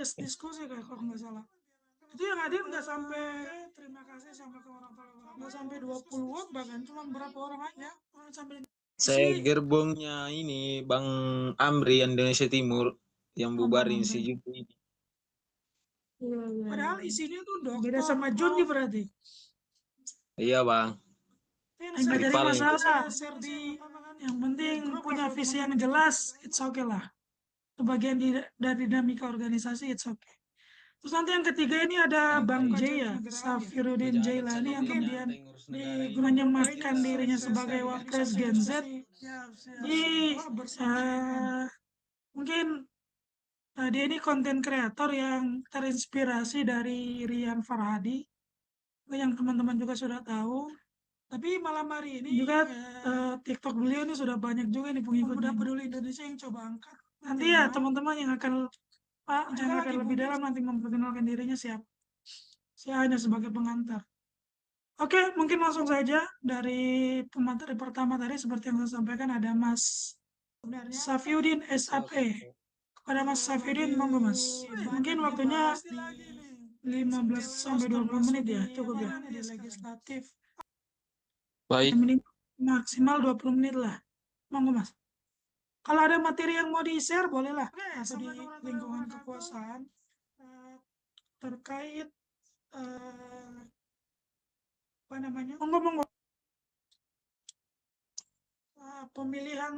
diskusi kayak kalau nggak salah. Itu yang hadir nggak sampai, terima kasih sampai ke orang nggak sampai 20 watt, bahkan cuma berapa orang aja. Sampai Saya gerbongnya ini Bang Amri Indonesia Timur yang bubarin si Juni ini. Padahal isinya tuh dokter. Beda sama Juni berarti. Iya Bang. Nggak jadi masalah. Yang penting punya visi yang jelas, it's okay lah. Itu bagian dari dinamika organisasi, it's okay. Terus nanti yang ketiga ini ada Bang J ya, Safiruddin Jailani yang kemudian menyematkan dirinya sebagai Wapres Gen Z. Jadi mungkin dia ini konten kreator yang terinspirasi dari Rian Farhadi, yang teman-teman juga sudah tahu. Tapi malam hari ini juga TikTok beliau ini sudah banyak juga nih pengikutnya. Peduli Indonesia yang coba angkat. Nanti ya teman-teman yang akan lebih dalam nanti memperkenalkan dirinya siapa. Saya hanya sebagai pengantar. Oke, mungkin langsung saja dari pemateri pertama tadi seperti yang saya sampaikan ada Mas Safiuddin SAP. Kepada Mas Safiuddin, monggo Mas. Mungkin waktunya 15 sampai 20 menit ya, cukup ya. Di legislatif. Baik. Maksimal 20 menit lah. Monggo Mas. Kalau ada materi yang mau di-share bolehlah. Atau di lingkungan kekuasaan terkait apa namanya? Monggo. Pemilihan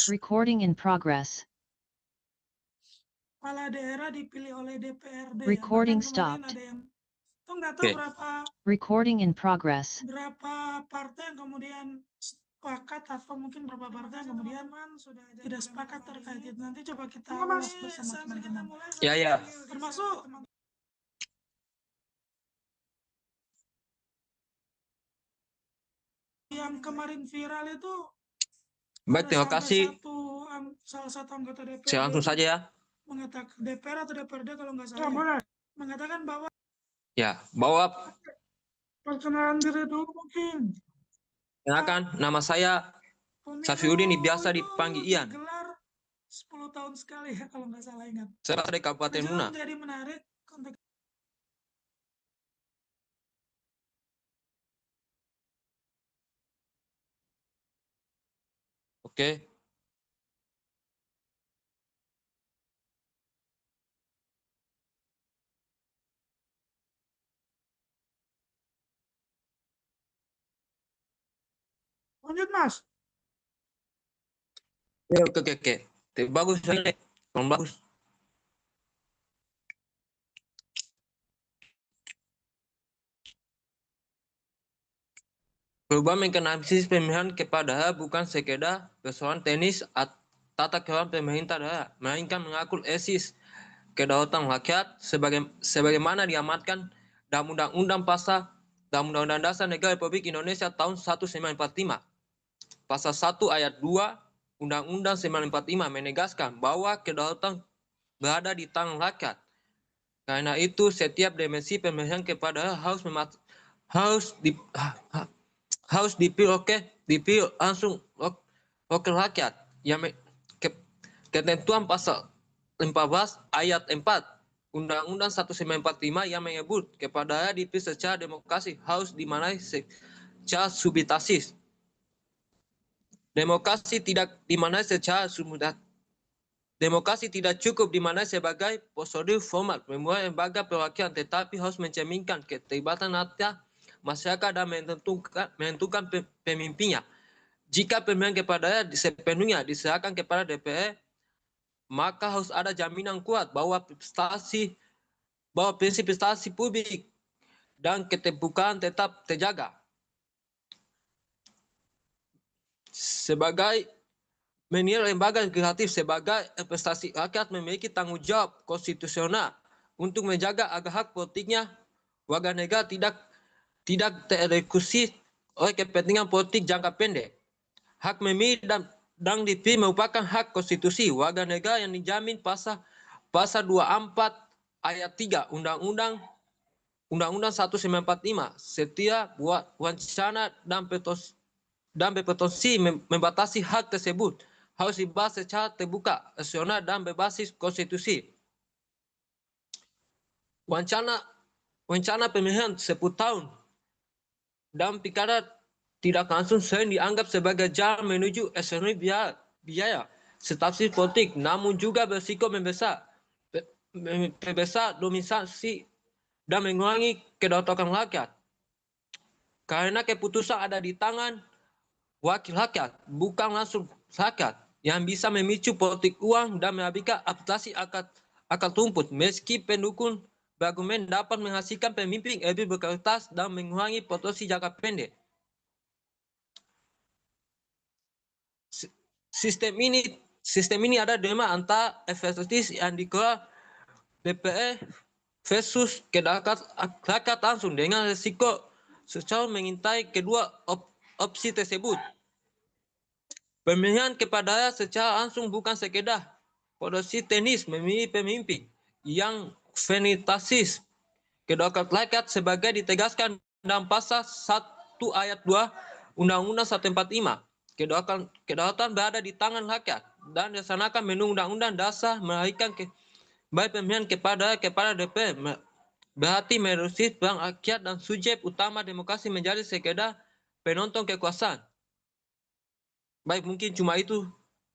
Recording in progress. Kepala daerah dipilih oleh DPRD. Recording stopped. Ada yang nggak tahu berapa. Recording in progress. Berapa partai yang kemudian sepakat atau mungkin berapa partai yang kemudian tidak sepakat terkait itu. Nanti coba kita ulas bersama teman-teman. Ya. Termasuk yang kemarin viral itu. Baik, terima kasih. Salah satu anggota DPR. Saya langsung saja ya. Mengatakan DPR atau DPRD kalau nggak salah. Boleh. Mengatakan bahwa. Ya, bahwa. Perkenalan diri dulu mungkin. Kenalkan, nama saya Safiuddin, biasa dipanggil Ian. Gelar 10 tahun sekali ya kalau nggak salah ingat. Saya dari Kabupaten Muna. Jadi menarik untuk. Oke. Lanjut Mas. Oke. Bagus sekali. Bagus. Perubahan mekanisme pemilihan kepada bukan sekedar persoalan teknis tata kelola pemerintah daerah, melainkan mengatur esis kedaulatan rakyat sebagaimana diamatkan dalam Undang-Undang Dasar Negara Republik Indonesia tahun 1945. Pasal 1 ayat 2 Undang-Undang 1945 menegaskan bahwa kedaulatan berada di tangan rakyat. Karena itu setiap dimensi pemilihan kepada harus dipilih langsung wakil rakyat. Ketentuan pasal 14 ayat 4 Undang-Undang 1945 yang menyebut kepada dipilih secara demokrasi harus dimanai secara subjektif. Demokrasi tidak dimanai secara subjektif. Demokrasi tidak cukup dimanai sebagai prosedur formal memulai lembaga perwakilan, tetapi harus mencerminkan keterlibatan rakyat masyarakat dan menentukan pemimpinnya. Jika pemilihan kepada sepenuhnya diserahkan kepada DPR, maka harus ada jaminan kuat bahwa prinsip prestasi publik dan keterbukaan tetap terjaga. Sebagai menilai lembaga legislatif sebagai representasi rakyat memiliki tanggung jawab konstitusional untuk menjaga agar hak politiknya warga negara tidak tereksekusi oleh kepentingan politik jangka pendek. Hak memilih dan dipilih merupakan hak konstitusi warga negara yang dijamin pasal 24 ayat 3 Undang-Undang Undang-Undang 1945 setiap wacana dan petisi membatasi hak tersebut harus dibahas secara terbuka, rasional dan berbasis konstitusi. Wacana pemilihan 10 tahun dan pilkada tidak langsung sering dianggap sebagai jalan menuju ekonomi biaya stabilitas politik, namun juga berisiko membesar dominasi dan mengurangi kedaulatan rakyat. Karena keputusan ada di tangan wakil rakyat, bukan langsung rakyat, yang bisa memicu politik uang dan menghabiskan aplikasi akal rumput. Meski pendukung berargumen dapat menghasilkan pemimpin lebih berkualitas dan mengurangi potensi jangka pendek. Sistem ini ada dilema antara efektivitas yang dikelola DPR versus kedaulatan rakyat langsung, dengan risiko secara mengintai kedua opsi tersebut. Pemilihan kepada secara langsung bukan sekedar produksi teknis memilih pemimpin yang fantastis. Kedaulatan rakyat sebagai ditegaskan dalam pasal 1 ayat 2 Undang-Undang 145. Kedaulatan berada di tangan rakyat dan dilaksanakan menurut Undang-Undang Dasar melahirkan baik pemilihan kepada DPR berarti mereduksi peran rakyat dan subjek utama demokrasi menjadi sekedar penonton kekuasaan. Baik, mungkin cuma itu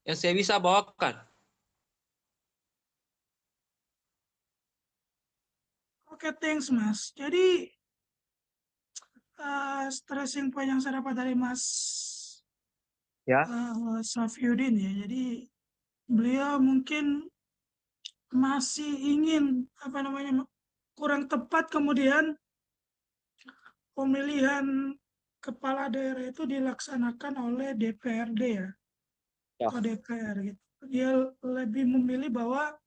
yang saya bisa bawakan. Oke, thanks Mas. Jadi stressing point yang saya dapat dari Mas Safyudin ya. Jadi beliau mungkin masih ingin kurang tepat kemudian pemilihan kepala daerah itu dilaksanakan oleh DPRD ya. Atau DPR gitu. Dia lebih memilih bahwa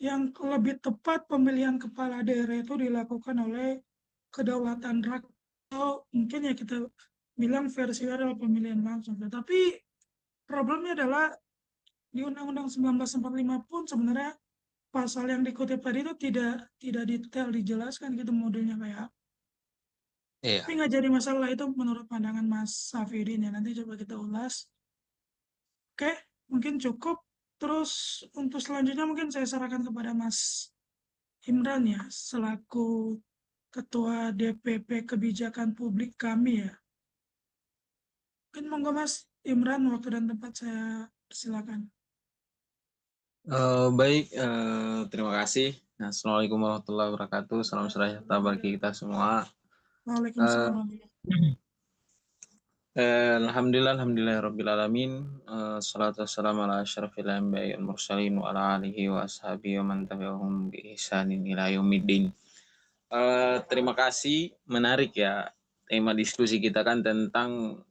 yang lebih tepat pemilihan kepala daerah itu dilakukan oleh kedaulatan rakyat, atau mungkin ya kita bilang versi adalah pemilihan langsung. Tetapi problemnya adalah di Undang-Undang 1945 pun sebenarnya pasal yang dikutip tadi itu tidak detail dijelaskan gitu modelnya kayak. Tapi nggak jadi masalah, itu menurut pandangan Mas Safidin ya. Nanti coba kita ulas. Oke, mungkin cukup. Terus untuk selanjutnya mungkin saya serahkan kepada Mas Imran ya, selaku Ketua DPP Kebijakan Publik kami ya. Mungkin monggo Mas Imran, waktu dan tempat saya silakan. Baik, terima kasih. Assalamualaikum warahmatullahi wabarakatuh. Salam sejahtera bagi kita semua. Waalaikumsalam. Alhamdulillah rabbil salatu wassalamu ala asyrafil anbiya'i wal mursalin wa ala alihi wa ashabihi wa man tabi'ahum bi ihsanin ila yaumiddin. Terima kasih, menarik ya tema diskusi kita kan tentang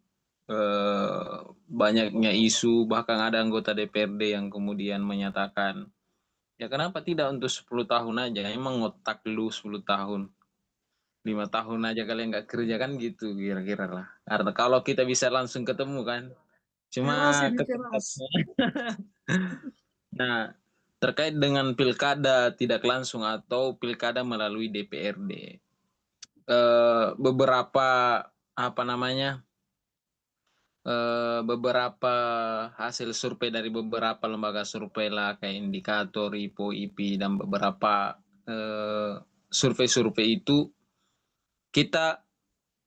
banyaknya isu, bahkan ada anggota DPRD yang kemudian menyatakan ya kenapa tidak untuk 10 tahun aja, emang ngotak lu 10 tahun. 5 tahun aja kalian nggak kerja kan gitu kira-kira lah. Karena kalau kita bisa langsung ketemu kan. Cuma nah, terkait dengan pilkada tidak langsung atau pilkada melalui DPRD. Beberapa beberapa hasil survei dari beberapa lembaga survei lah kayak Indikator, IPO, IP dan beberapa survei-survei itu kita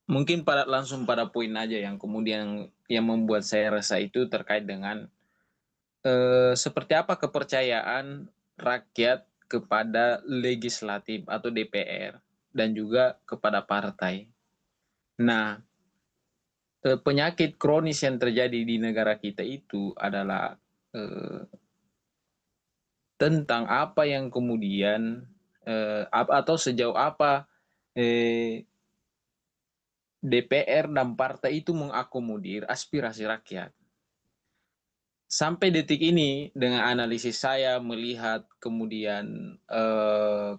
mungkin langsung pada poin aja yang kemudian yang membuat saya rasa itu terkait dengan seperti apa kepercayaan rakyat kepada legislatif atau DPR dan juga kepada partai. Nah, penyakit kronis yang terjadi di negara kita itu adalah tentang apa yang kemudian atau sejauh apa DPR dan partai itu mengakomodir aspirasi rakyat. Sampai detik ini dengan analisis saya melihat kemudian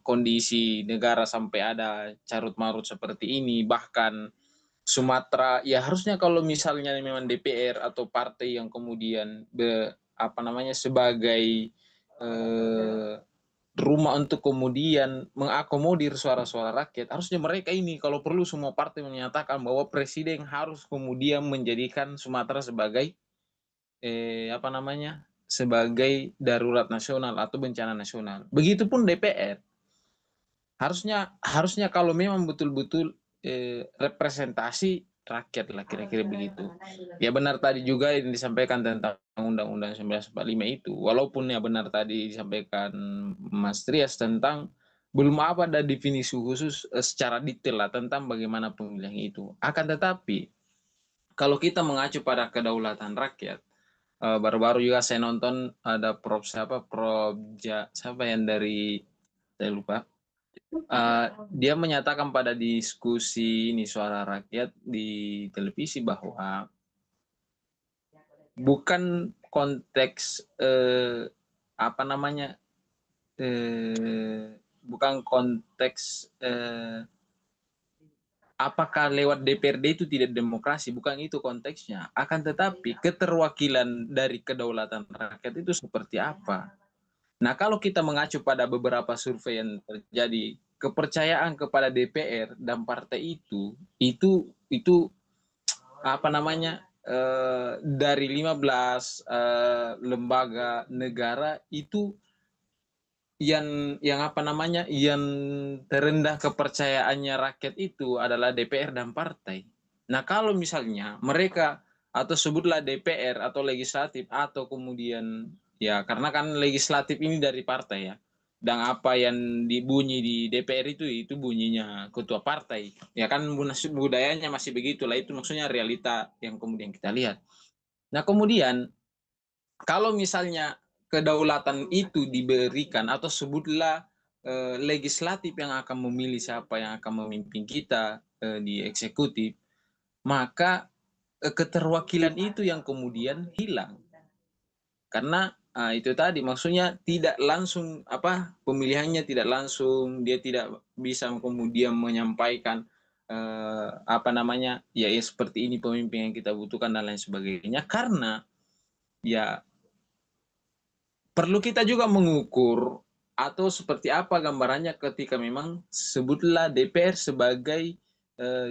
kondisi negara sampai ada carut-marut seperti ini, bahkan Sumatera ya harusnya kalau misalnya memang DPR atau partai yang kemudian sebagai rumah untuk kemudian mengakomodir suara-suara rakyat, harusnya mereka ini kalau perlu semua partai menyatakan bahwa presiden harus kemudian menjadikan Sumatera sebagai sebagai darurat nasional atau bencana nasional. Begitupun DPR. Harusnya kalau memang betul-betul representasi rakyat lah, kira-kira begitu. Ya benar tadi juga yang disampaikan tentang Undang-Undang 1945 itu, walaupun ya benar tadi disampaikan Mas Trias tentang belum ada definisi khusus secara detail lah tentang bagaimana pemilihan itu. Akan tetapi kalau kita mengacu pada kedaulatan rakyat, baru-baru juga saya nonton ada Prof siapa yang dari, saya lupa, dia menyatakan pada diskusi ini Suara Rakyat di televisi bahwa bukan konteks bukan konteks apakah lewat DPRD itu tidak demokrasi, bukan itu konteksnya. Akan tetapi keterwakilan dari kedaulatan rakyat itu seperti apa? Nah, kalau kita mengacu pada beberapa survei yang terjadi, kepercayaan kepada DPR dan partai itu dari 15 lembaga negara itu yang terendah kepercayaannya rakyat itu adalah DPR dan partai. Nah, kalau misalnya mereka atau sebutlah DPR atau legislatif atau kemudian ya karena kan legislatif ini dari partai ya. Dan apa yang dibunyi di DPR itu bunyinya ketua partai. Ya kan budayanya masih begitulah, itu maksudnya realita yang kemudian kita lihat. Nah, kemudian kalau misalnya kedaulatan itu diberikan atau sebutlah legislatif yang akan memilih siapa yang akan memimpin kita di eksekutif, maka keterwakilan itu yang kemudian hilang. Karena itu tadi maksudnya tidak langsung pemilihannya tidak langsung, dia tidak bisa kemudian menyampaikan ya seperti ini pemimpin yang kita butuhkan dan lain sebagainya, karena ya perlu kita juga mengukur atau seperti apa gambarannya ketika memang sebutlah DPR sebagai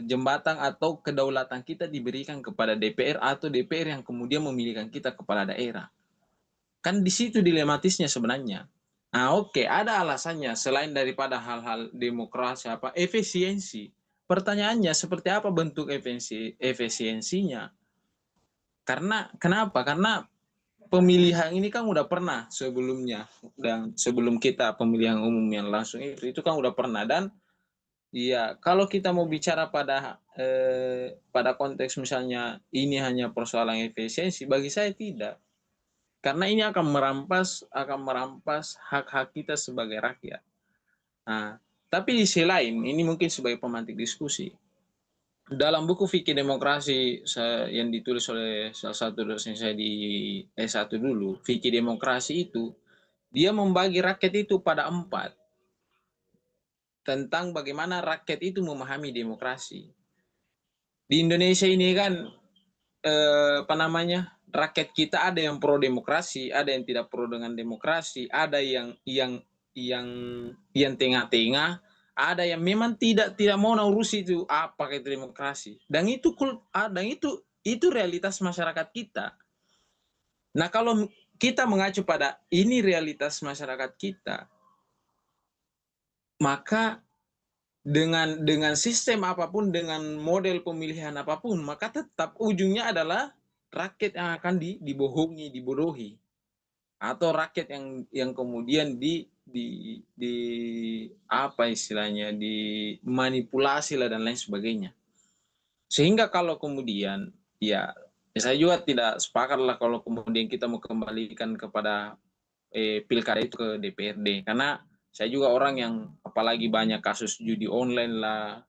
jembatan atau kedaulatan kita diberikan kepada DPR atau DPR yang kemudian memilihkan kita kepala daerah. Kan di situ dilematisnya sebenarnya. Nah, oke, ada alasannya selain daripada hal-hal demokrasi efisiensi. Pertanyaannya seperti apa bentuk efisiensinya? Kenapa? Karena pemilihan ini kan udah pernah sebelumnya, dan sebelum kita pemilihan umum yang langsung itu kan udah pernah. Dan ya kalau kita mau bicara pada konteks misalnya ini hanya persoalan efisiensi, bagi saya tidak, karena ini akan merampas hak-hak kita sebagai rakyat. Nah, tapi di sisi lain ini mungkin sebagai pemantik diskusi, dalam buku Fikih Demokrasi yang ditulis oleh salah satu dosen saya di S1 dulu, Fikih Demokrasi itu, dia membagi rakyat itu pada 4. Tentang bagaimana rakyat itu memahami demokrasi. Di Indonesia ini kan, rakyat kita ada yang pro demokrasi, ada yang tidak pro dengan demokrasi, ada yang tengah-tengah, ada yang memang tidak mau urus itu apa itu demokrasi. Dan itu realitas masyarakat kita. Nah, kalau kita mengacu pada ini realitas masyarakat kita, maka dengan sistem apapun, dengan model pemilihan apapun, maka tetap ujungnya adalah rakyat yang akan dibodohi, atau rakyat yang kemudian dimanipulasi lah dan lain sebagainya. Sehingga kalau kemudian ya saya juga tidak sepakat lah kalau kemudian kita mau kembalikan kepada pilkada itu ke DPRD, karena saya juga orang yang apalagi banyak kasus judi online lah,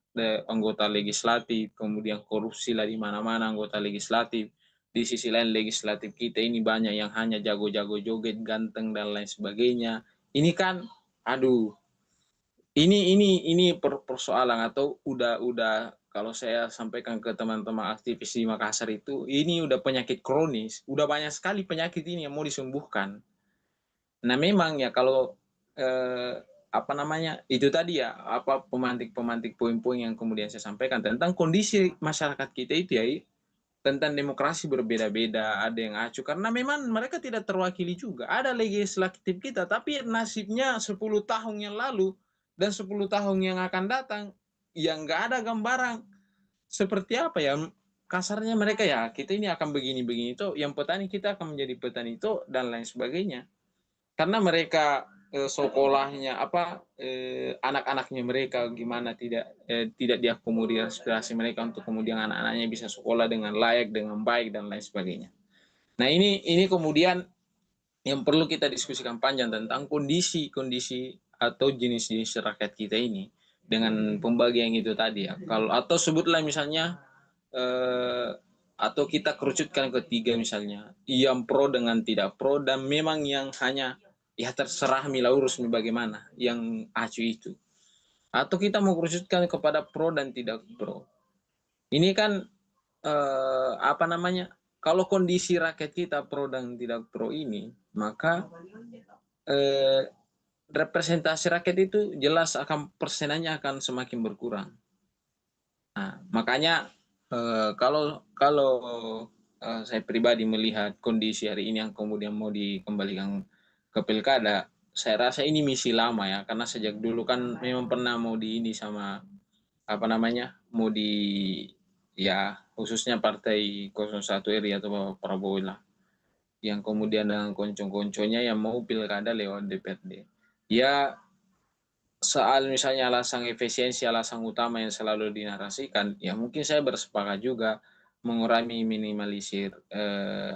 anggota legislatif, kemudian korupsi lah di mana-mana anggota legislatif. Di sisi lain legislatif kita ini banyak yang hanya jago-jago joget, ganteng dan lain sebagainya. Ini kan, ini persoalan atau udah kalau saya sampaikan ke teman-teman aktivis di Makassar itu, ini udah penyakit kronis, udah banyak sekali penyakit ini yang mau disembuhkan. Nah, memang ya kalau apa namanya, itu tadi ya, apa pemantik-pemantik poin-poin yang kemudian saya sampaikan tentang kondisi masyarakat kita itu ya, tentang demokrasi berbeda-beda, ada yang acuh karena memang mereka tidak terwakili juga. Ada legislatif kita, tapi nasibnya 10 tahun yang lalu dan 10 tahun yang akan datang, yang nggak ada gambaran seperti apa ya, kasarnya mereka ya, kita ini akan begini-begini itu, yang petani kita akan menjadi petani itu, dan lain sebagainya. Karena mereka sekolahnya apa, anak-anaknya mereka gimana tidak diakomodir aspirasi mereka untuk kemudian anak-anaknya bisa sekolah dengan layak, dengan baik, dan lain sebagainya. Nah, ini kemudian yang perlu kita diskusikan panjang tentang kondisi atau jenis-jenis rakyat kita ini dengan pembagian itu tadi ya. Kalau atau sebutlah misalnya, atau kita kerucutkan ketiga misalnya, yang pro dengan tidak pro, dan memang yang hanya ya terserah mila urus bagaimana yang acu itu, atau kita mau kerucutkan kepada pro dan tidak pro. Ini kan apa namanya, kalau kondisi rakyat kita pro dan tidak pro ini, maka representasi rakyat itu jelas akan persenannya akan semakin berkurang. Nah, makanya kalau saya pribadi melihat kondisi hari ini yang kemudian mau dikembalikan ke pilkada, saya rasa ini misi lama ya, karena sejak dulu kan memang pernah mau di ini sama apa namanya, mau di ya khususnya partai 01 RI atau Pak Prabowo lah, yang kemudian dengan konco-konconya yang mau pilkada lewat DPRD. Ya, soal misalnya alasan efisiensi, alasan utama yang selalu dinarasikan, ya mungkin saya bersepakat juga mengurangi, minimalisir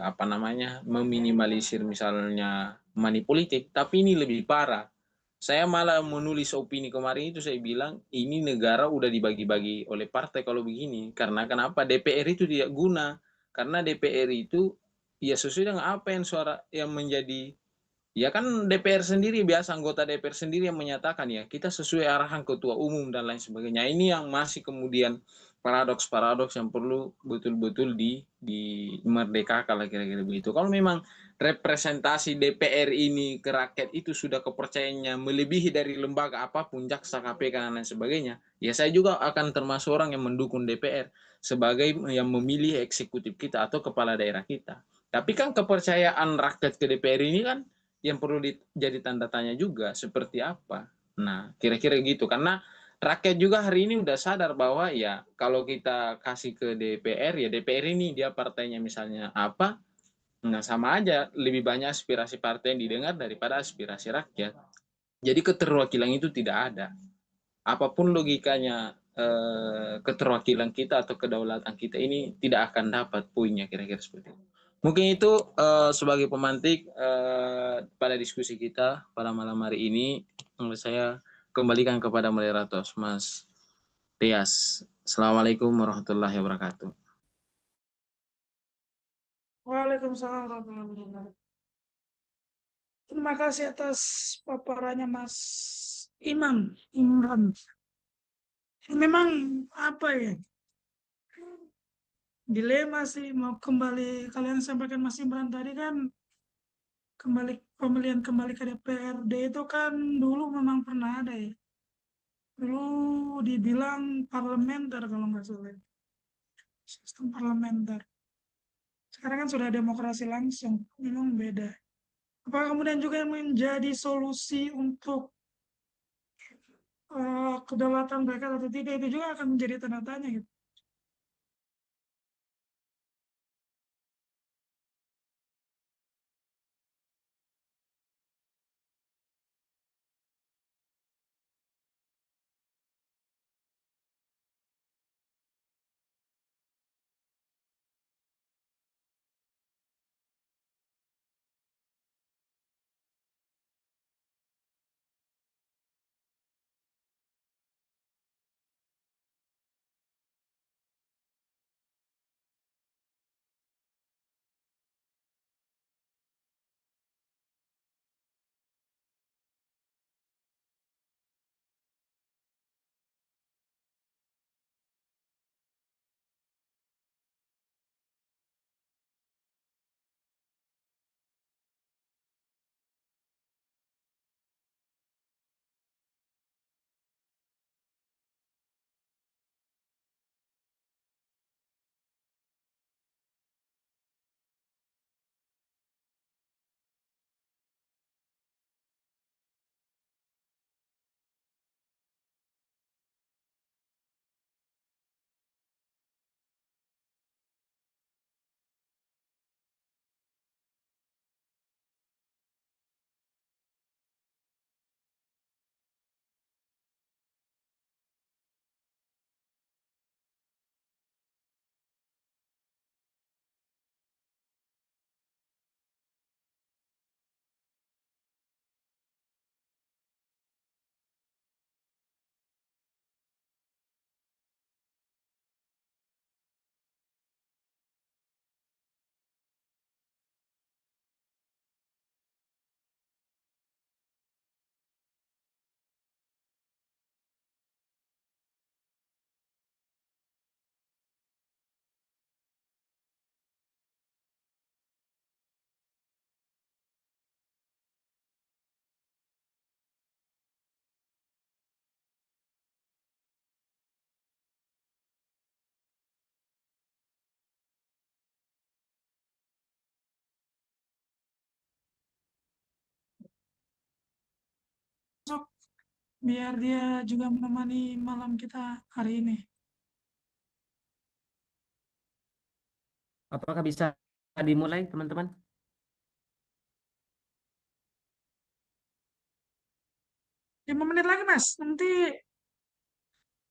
apa namanya, meminimalisir misalnya money politik, tapi ini lebih parah. Saya malah menulis opini kemarin itu, saya bilang ini negara udah dibagi-bagi oleh partai kalau begini. Karena kenapa? DPR itu tidak guna. Karena DPR itu ya sesuai dengan apa yang suara yang menjadi, ya kan DPR sendiri, biasa anggota DPR sendiri yang menyatakan ya kita sesuai arahan ketua umum dan lain sebagainya. Ini yang masih kemudian paradoks-paradoks yang perlu betul-betul di merdekakan lah, kira-kira begitu. Kalau memang representasi DPR ini ke rakyat itu sudah kepercayaannya melebihi dari lembaga apapun, jaksa, KPK dan lain sebagainya, ya saya juga akan termasuk orang yang mendukung DPR sebagai yang memilih eksekutif kita atau kepala daerah kita. Tapi kan kepercayaan rakyat ke DPR ini kan yang perlu jadi tanda tanya juga seperti apa. Nah, kira-kira gitu. Karena rakyat juga hari ini udah sadar bahwa ya kalau kita kasih ke DPR, ya DPR ini dia partainya misalnya apa, nah sama aja, lebih banyak aspirasi partai yang didengar daripada aspirasi rakyat. Jadi keterwakilan itu tidak ada. Apapun logikanya, keterwakilan kita atau kedaulatan kita ini tidak akan dapat poinnya, kira-kira seperti itu. Mungkin itu sebagai pemantik pada diskusi kita pada malam hari ini. Saya kembalikan kepada moderator, Mas Rias. Assalamualaikum warahmatullahi wabarakatuh. Waalaikumsalam warahmatullahi wabarakatuh. Terima kasih atas paparannya Mas Imran. Memang apa ya, dilema sih mau kembali, kalian sampaikan Mas Imran tadi kan, pemilihan kembali ke DPRD itu kan dulu memang pernah ada ya. Dulu dibilang parlementer kalau nggak salah, sistem parlementer. Sekarang kan sudah demokrasi langsung, memang beda. Apakah kemudian juga yang menjadi solusi untuk kedaulatan mereka atau tidak, itu juga akan menjadi tanda tanya gitu. biar dia juga menemani malam kita hari ini. Apakah bisa dimulai, teman-teman? 5 menit lagi, Mas. Nanti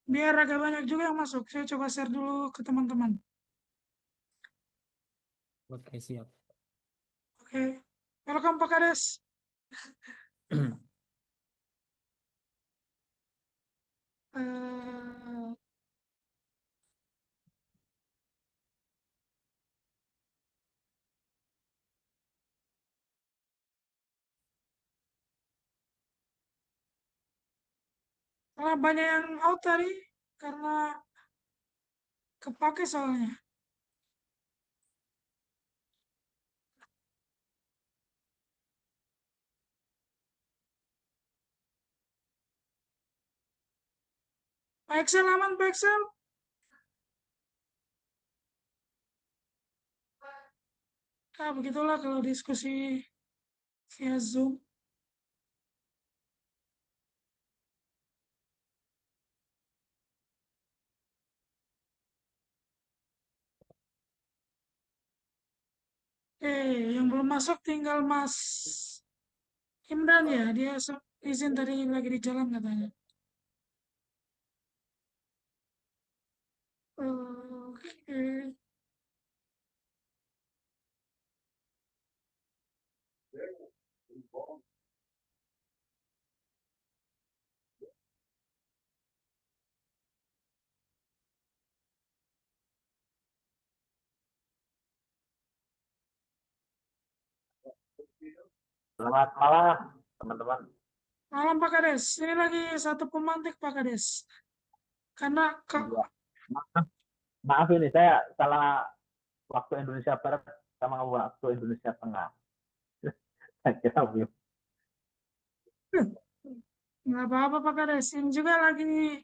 biar agak banyak juga yang masuk. Saya coba share dulu ke teman-teman. Oke, siap. Oke. Welcome, Pak Kades. Eh, banyak yang out tadi karena kepake soalnya. Pak Excel aman, Pak Excel? Begitulah kalau diskusi via Zoom. Yang belum masuk tinggal Mas Imran ya. Dia izin tadi lagi di jalan katanya. Oke. Selamat malam, teman-teman. Malam Pak Kades. Ini lagi satu pemantik Pak Kades. Karena Iya. Maaf ini saya salah waktu Indonesia Barat sama waktu Indonesia Tengah. Saya kira belum. nggak apa-apa Pak Kades. Ini juga lagi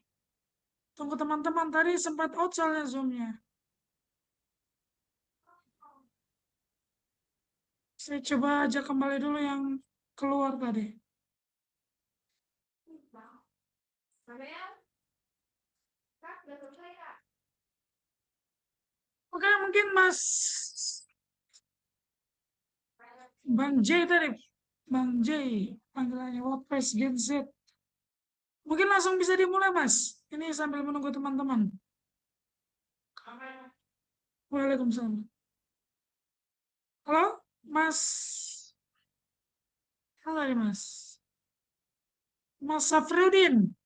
tunggu teman-teman. Tadi sempat out soalnya Zoom-nya. Saya coba aja kembali dulu yang keluar tadi. Oke, mungkin Mas Bang J tadi. Bang J, panggilannya WordPress Gen Z. Mungkin langsung bisa dimulai, Mas. Ini sambil menunggu teman-teman. Waalaikumsalam. Halo, Mas. Halo, Mas. Mas Safrudin.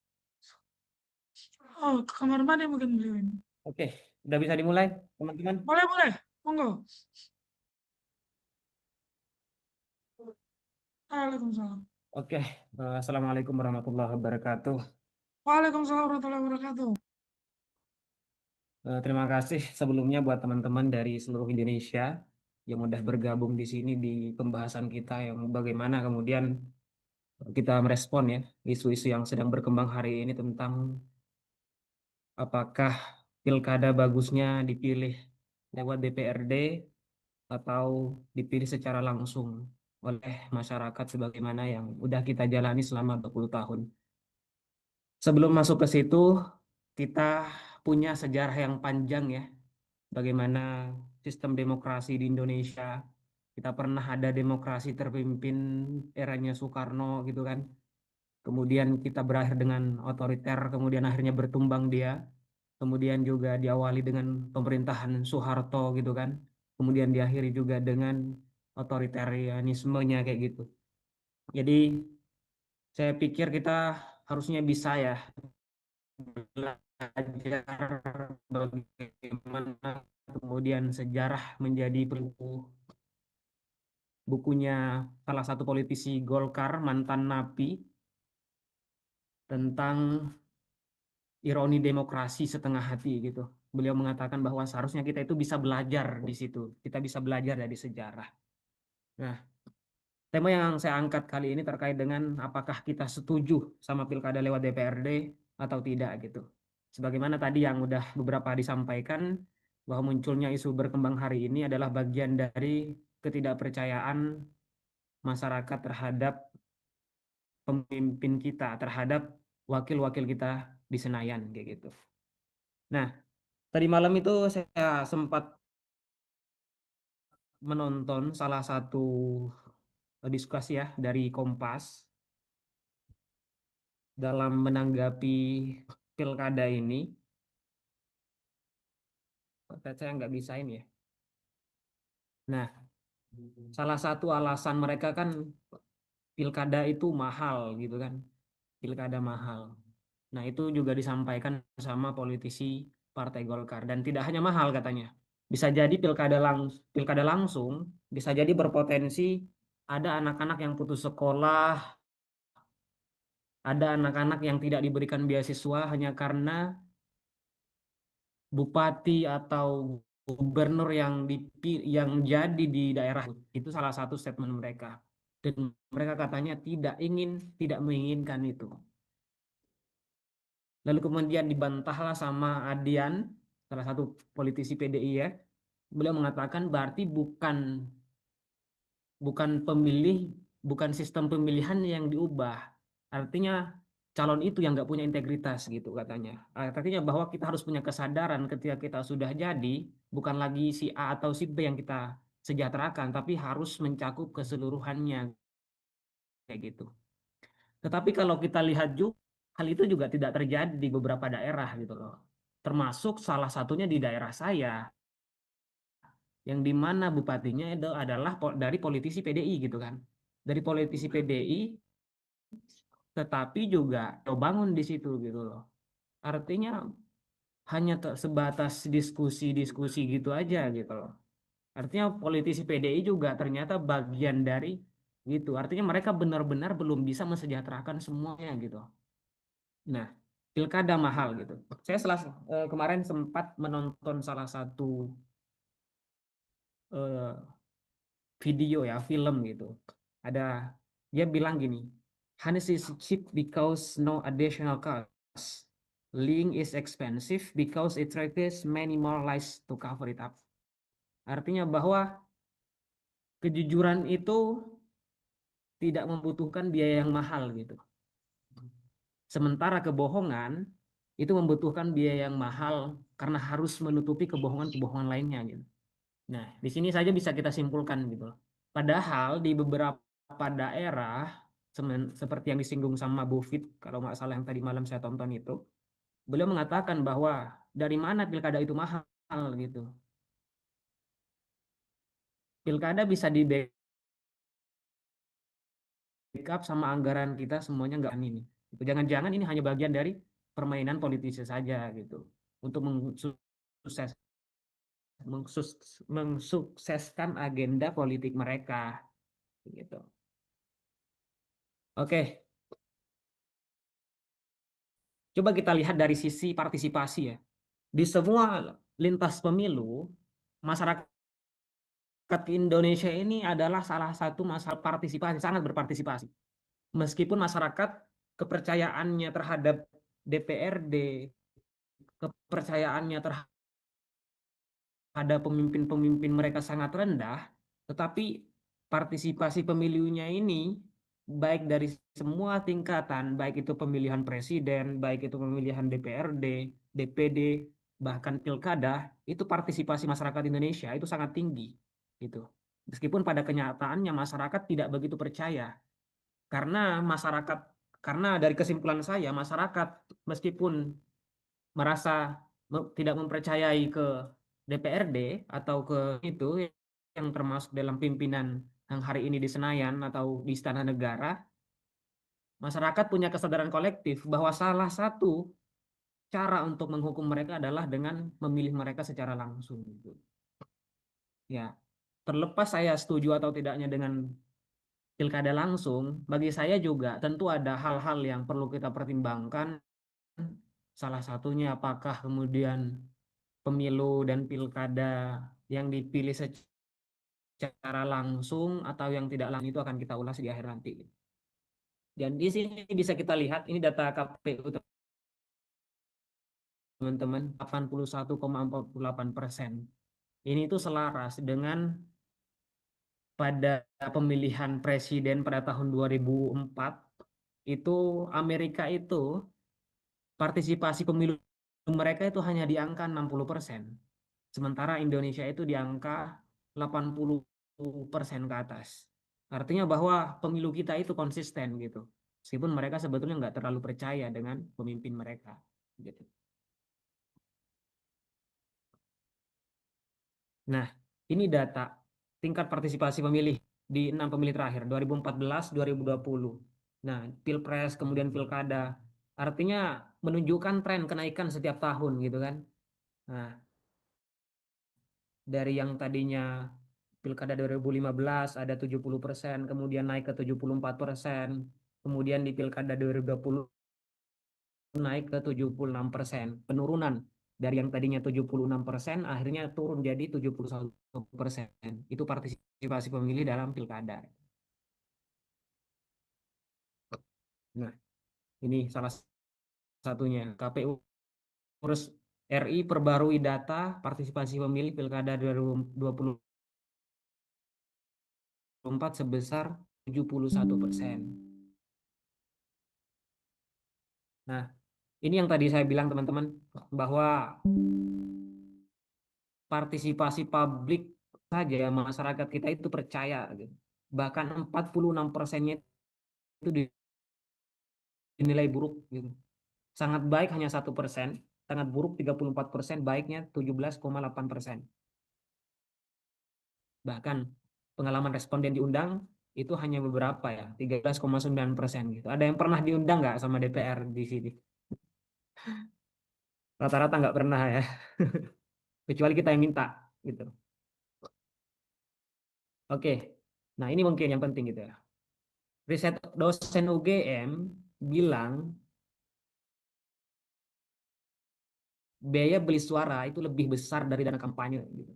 Oh, ke kamar mandi mungkin beliau ini. Oke, udah bisa dimulai, teman-teman? Boleh, boleh. Monggo. Waalaikumsalam. Oke, assalamualaikum warahmatullahi wabarakatuh. Waalaikumsalam warahmatullahi wabarakatuh. Terima kasih sebelumnya buat teman-teman dari seluruh Indonesia yang udah bergabung di sini di pembahasan kita yang bagaimana kemudian kita merespon ya isu-isu yang sedang berkembang hari ini tentang apakah pilkada bagusnya dipilih lewat DPRD atau dipilih secara langsung oleh masyarakat sebagaimana yang udah kita jalani selama 20 tahun. Sebelum masuk ke situ, kita punya sejarah yang panjang ya, bagaimana sistem demokrasi di Indonesia. Kita pernah ada demokrasi terpimpin eranya Soekarno gitu kan. Kemudian kita berakhir dengan otoriter, kemudian akhirnya bertumbang dia. Kemudian juga diawali dengan pemerintahan Soeharto gitu kan. Kemudian diakhiri juga dengan otoritarianismenya kayak gitu. Jadi saya pikir kita harusnya bisa ya belajar bagaimana kemudian sejarah menjadi bukunya salah satu politisi Golkar, mantan napi, tentang ironi demokrasi setengah hati gitu. Beliau mengatakan bahwa seharusnya kita itu bisa belajar di situ. Kita bisa belajar dari sejarah. Nah, tema yang saya angkat kali ini terkait dengan apakah kita setuju sama pilkada lewat DPRD atau tidak gitu. Sebagaimana tadi yang udah beberapa disampaikan bahwa munculnya isu berkembang hari ini adalah bagian dari ketidakpercayaan masyarakat terhadap pemimpin kita, terhadap wakil-wakil kita di Senayan kayak gitu. Nah, tadi malam itu saya sempat menonton salah satu diskusi ya dari Kompas dalam menanggapi pilkada ini. Saya nggak bisa ini ya. Nah, salah satu alasan mereka kan pilkada itu mahal gitu kan. Pilkada mahal. Nah, itu juga disampaikan sama politisi Partai Golkar. Dan tidak hanya mahal katanya. Bisa jadi pilkada langsung, bisa jadi berpotensi ada anak-anak yang putus sekolah, ada anak-anak yang tidak diberikan beasiswa hanya karena bupati atau gubernur yang jadi di daerah itu salah satu statement mereka. Dan mereka katanya tidak menginginkan itu. Lalu kemudian dibantahlah sama Adian, salah satu politisi PDI ya. Beliau mengatakan berarti bukan sistem pemilihan yang diubah. Artinya calon itu yang nggak punya integritas gitu katanya. Artinya bahwa kita harus punya kesadaran ketika kita sudah jadi, bukan lagi si A atau si B yang kita sejahterakan, tapi harus mencakup keseluruhannya kayak gitu. Tetapi kalau kita lihat juga, hal itu juga tidak terjadi di beberapa daerah gitu loh. Termasuk salah satunya di daerah saya, yang dimana bupatinya itu adalah dari politisi PDI gitu kan. Dari politisi PDI, tetapi juga bangun di situ gitu loh. Artinya hanya sebatas diskusi-diskusi gitu aja gitu loh. Artinya politisi PDI juga ternyata bagian dari gitu. Artinya mereka benar-benar belum bisa mensejahterakan semuanya gitu. Nah, pilkada mahal gitu. Saya kemarin sempat menonton salah satu video ya, film gitu. Dia bilang gini, Hannes is cheap because no additional cost. Link is expensive because it requires many more lies to cover it up. Artinya bahwa kejujuran itu tidak membutuhkan biaya yang mahal gitu. Sementara kebohongan itu membutuhkan biaya yang mahal karena harus menutupi kebohongan-kebohongan lainnya gitu. Nah, di sini saja bisa kita simpulkan gitu. Padahal di beberapa daerah seperti yang disinggung sama Bu Fit, kalau nggak salah yang tadi malam saya tonton itu, beliau mengatakan bahwa dari mana pilkada itu mahal gitu. Pilkada bisa di backup sama anggaran kita semuanya nggak ini. Jangan-jangan ini hanya bagian dari permainan politisi saja gitu untuk mensukseskan agenda politik mereka gitu. Oke. Coba kita lihat dari sisi partisipasi ya. Di semua lintas pemilu, masyarakat Indonesia ini adalah salah satu masalah partisipasi, sangat berpartisipasi. Meskipun masyarakat kepercayaannya terhadap DPRD, kepercayaannya terhadap pemimpin-pemimpin mereka sangat rendah, tetapi partisipasi pemilunya ini baik dari semua tingkatan, baik itu pemilihan presiden, baik itu pemilihan DPRD, DPD, bahkan pilkada, itu partisipasi masyarakat Indonesia itu sangat tinggi gitu. Meskipun pada kenyataannya masyarakat tidak begitu percaya. Karena dari kesimpulan saya, masyarakat meskipun merasa tidak mempercayai ke DPRD atau ke itu yang termasuk dalam pimpinan yang hari ini di Senayan atau di Istana Negara, masyarakat punya kesadaran kolektif bahwa salah satu cara untuk menghukum mereka adalah dengan memilih mereka secara langsung. Ya, terlepas saya setuju atau tidaknya dengan pilkada langsung, bagi saya juga tentu ada hal-hal yang perlu kita pertimbangkan. Salah satunya apakah kemudian pemilu dan pilkada yang dipilih secara langsung atau yang tidak langsung itu akan kita ulas di akhir nanti. Dan di sini bisa kita lihat ini data KPU teman-teman, 81,48%. Ini itu selaras dengan pada pemilihan presiden pada tahun 2004 itu Amerika itu partisipasi pemilu mereka itu hanya di angka 60%. Sementara Indonesia itu di angka 80% ke atas. Artinya bahwa pemilu kita itu konsisten gitu. Meskipun mereka sebetulnya nggak terlalu percaya dengan pemimpin mereka. Gitu. Nah, ini data tingkat partisipasi pemilih di 6 pemilih terakhir, 2014, 2020. Nah, Pilpres, kemudian Pilkada. Artinya menunjukkan tren kenaikan setiap tahun gitu kan. Nah, dari yang tadinya Pilkada 2015 ada 70%, kemudian naik ke 74%, kemudian di Pilkada 2020 naik ke 76%, penurunan dari yang tadinya 76% akhirnya turun jadi 71%. Itu partisipasi pemilih dalam Pilkada. Nah, ini salah satunya KPU urus RI perbarui data partisipasi pemilih Pilkada 2024 sebesar 71%. Nah, ini yang tadi saya bilang teman-teman, bahwa partisipasi publik saja masyarakat kita itu percaya gitu. Bahkan 46%-nya itu dinilai buruk gitu. Sangat baik hanya 1%, sangat buruk 34%, baiknya 17,8%. Bahkan pengalaman responden diundang itu hanya beberapa ya, 13,9% gitu. Ada yang pernah diundang nggak sama DPR di sini? Rata-rata nggak pernah ya. Kecuali kita yang minta gitu. Oke. Nah, ini mungkin yang penting gitu ya. Riset dosen UGM bilang biaya beli suara itu lebih besar dari dana kampanye gitu.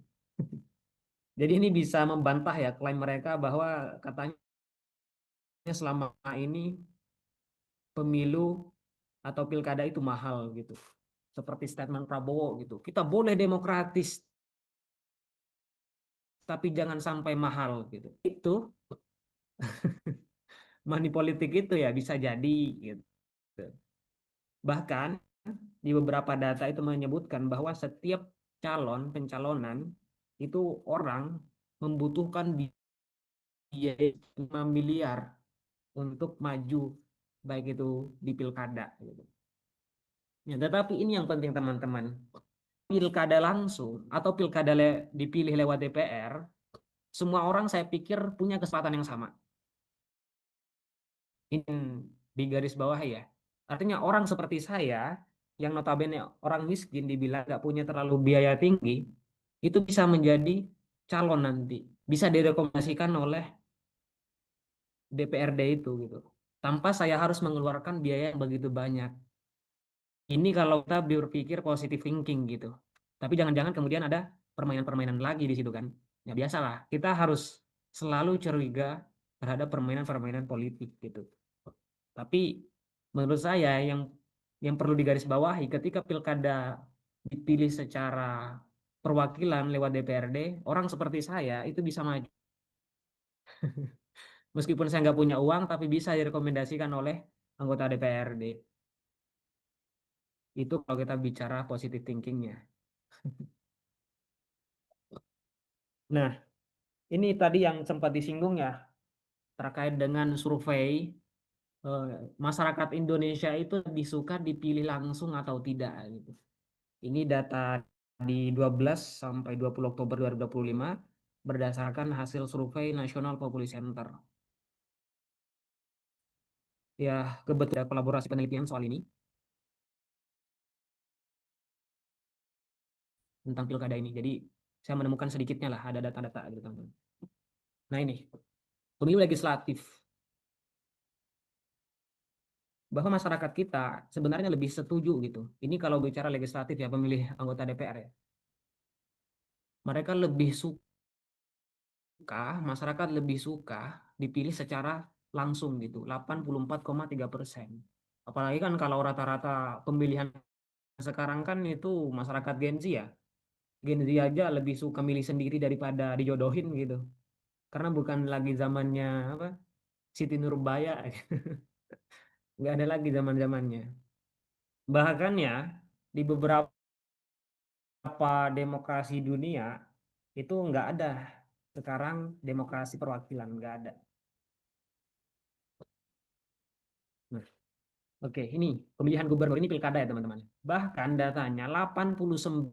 Jadi ini bisa membantah ya klaim mereka bahwa katanya selama ini pemilu atau pilkada itu mahal gitu. Seperti statement Prabowo gitu. Kita boleh demokratis tapi jangan sampai mahal gitu. Itu money politik itu ya bisa jadi gitu. Bahkan di beberapa data itu menyebutkan bahwa setiap calon pencalonan itu orang membutuhkan biaya 5 miliar untuk maju baik itu di pilkada gitu. Ya, tetapi ini yang penting teman-teman. Pilkada langsung atau pilkada dipilih lewat DPR, semua orang saya pikir punya kesempatan yang sama. Ini di garis bawah ya. Artinya orang seperti saya yang notabene orang miskin dibilang nggak punya terlalu biaya tinggi, itu bisa menjadi calon nanti, bisa direkomendasikan oleh DPRD itu gitu, tanpa saya harus mengeluarkan biaya yang begitu banyak. Ini kalau kita berpikir positive thinking gitu. Tapi jangan-jangan kemudian ada permainan-permainan lagi di situ kan. Ya biasalah, kita harus selalu curiga terhadap permainan-permainan politik gitu. Tapi menurut saya yang perlu digarisbawahi ketika pilkada dipilih secara perwakilan lewat DPRD, orang seperti saya itu bisa maju. Meskipun saya nggak punya uang, tapi bisa direkomendasikan oleh anggota DPRD. Itu kalau kita bicara positive thinkingnya. Nah, ini tadi yang sempat disinggung ya, terkait dengan survei masyarakat Indonesia itu lebih suka dipilih langsung atau tidak gitu. Ini data di 12 sampai 20 Oktober 2025 berdasarkan hasil survei National Population Center. Ya, kebetulan kolaborasi penelitian soal ini tentang pilkada ini. Jadi saya menemukan sedikitnya lah ada data-data gitu teman-teman. Nah ini pemilu legislatif, bahwa masyarakat kita sebenarnya lebih setuju gitu. Ini kalau bicara legislatif ya, pemilih anggota DPR ya. Mereka lebih suka, masyarakat lebih suka dipilih secara langsung gitu, 84,3%. Apalagi kan kalau rata-rata pemilihan sekarang kan itu masyarakat Gen Z ya. Gen Z aja lebih suka milih sendiri daripada dijodohin gitu. Karena bukan lagi zamannya apa? Siti Nurbaya. Nggak ada lagi zaman-zamannya. Bahkan ya di beberapa demokrasi dunia itu nggak ada sekarang demokrasi perwakilan, nggak ada. Nah, oke, ini pemilihan gubernur ini pilkada ya teman-teman. Bahkan datanya 89,6%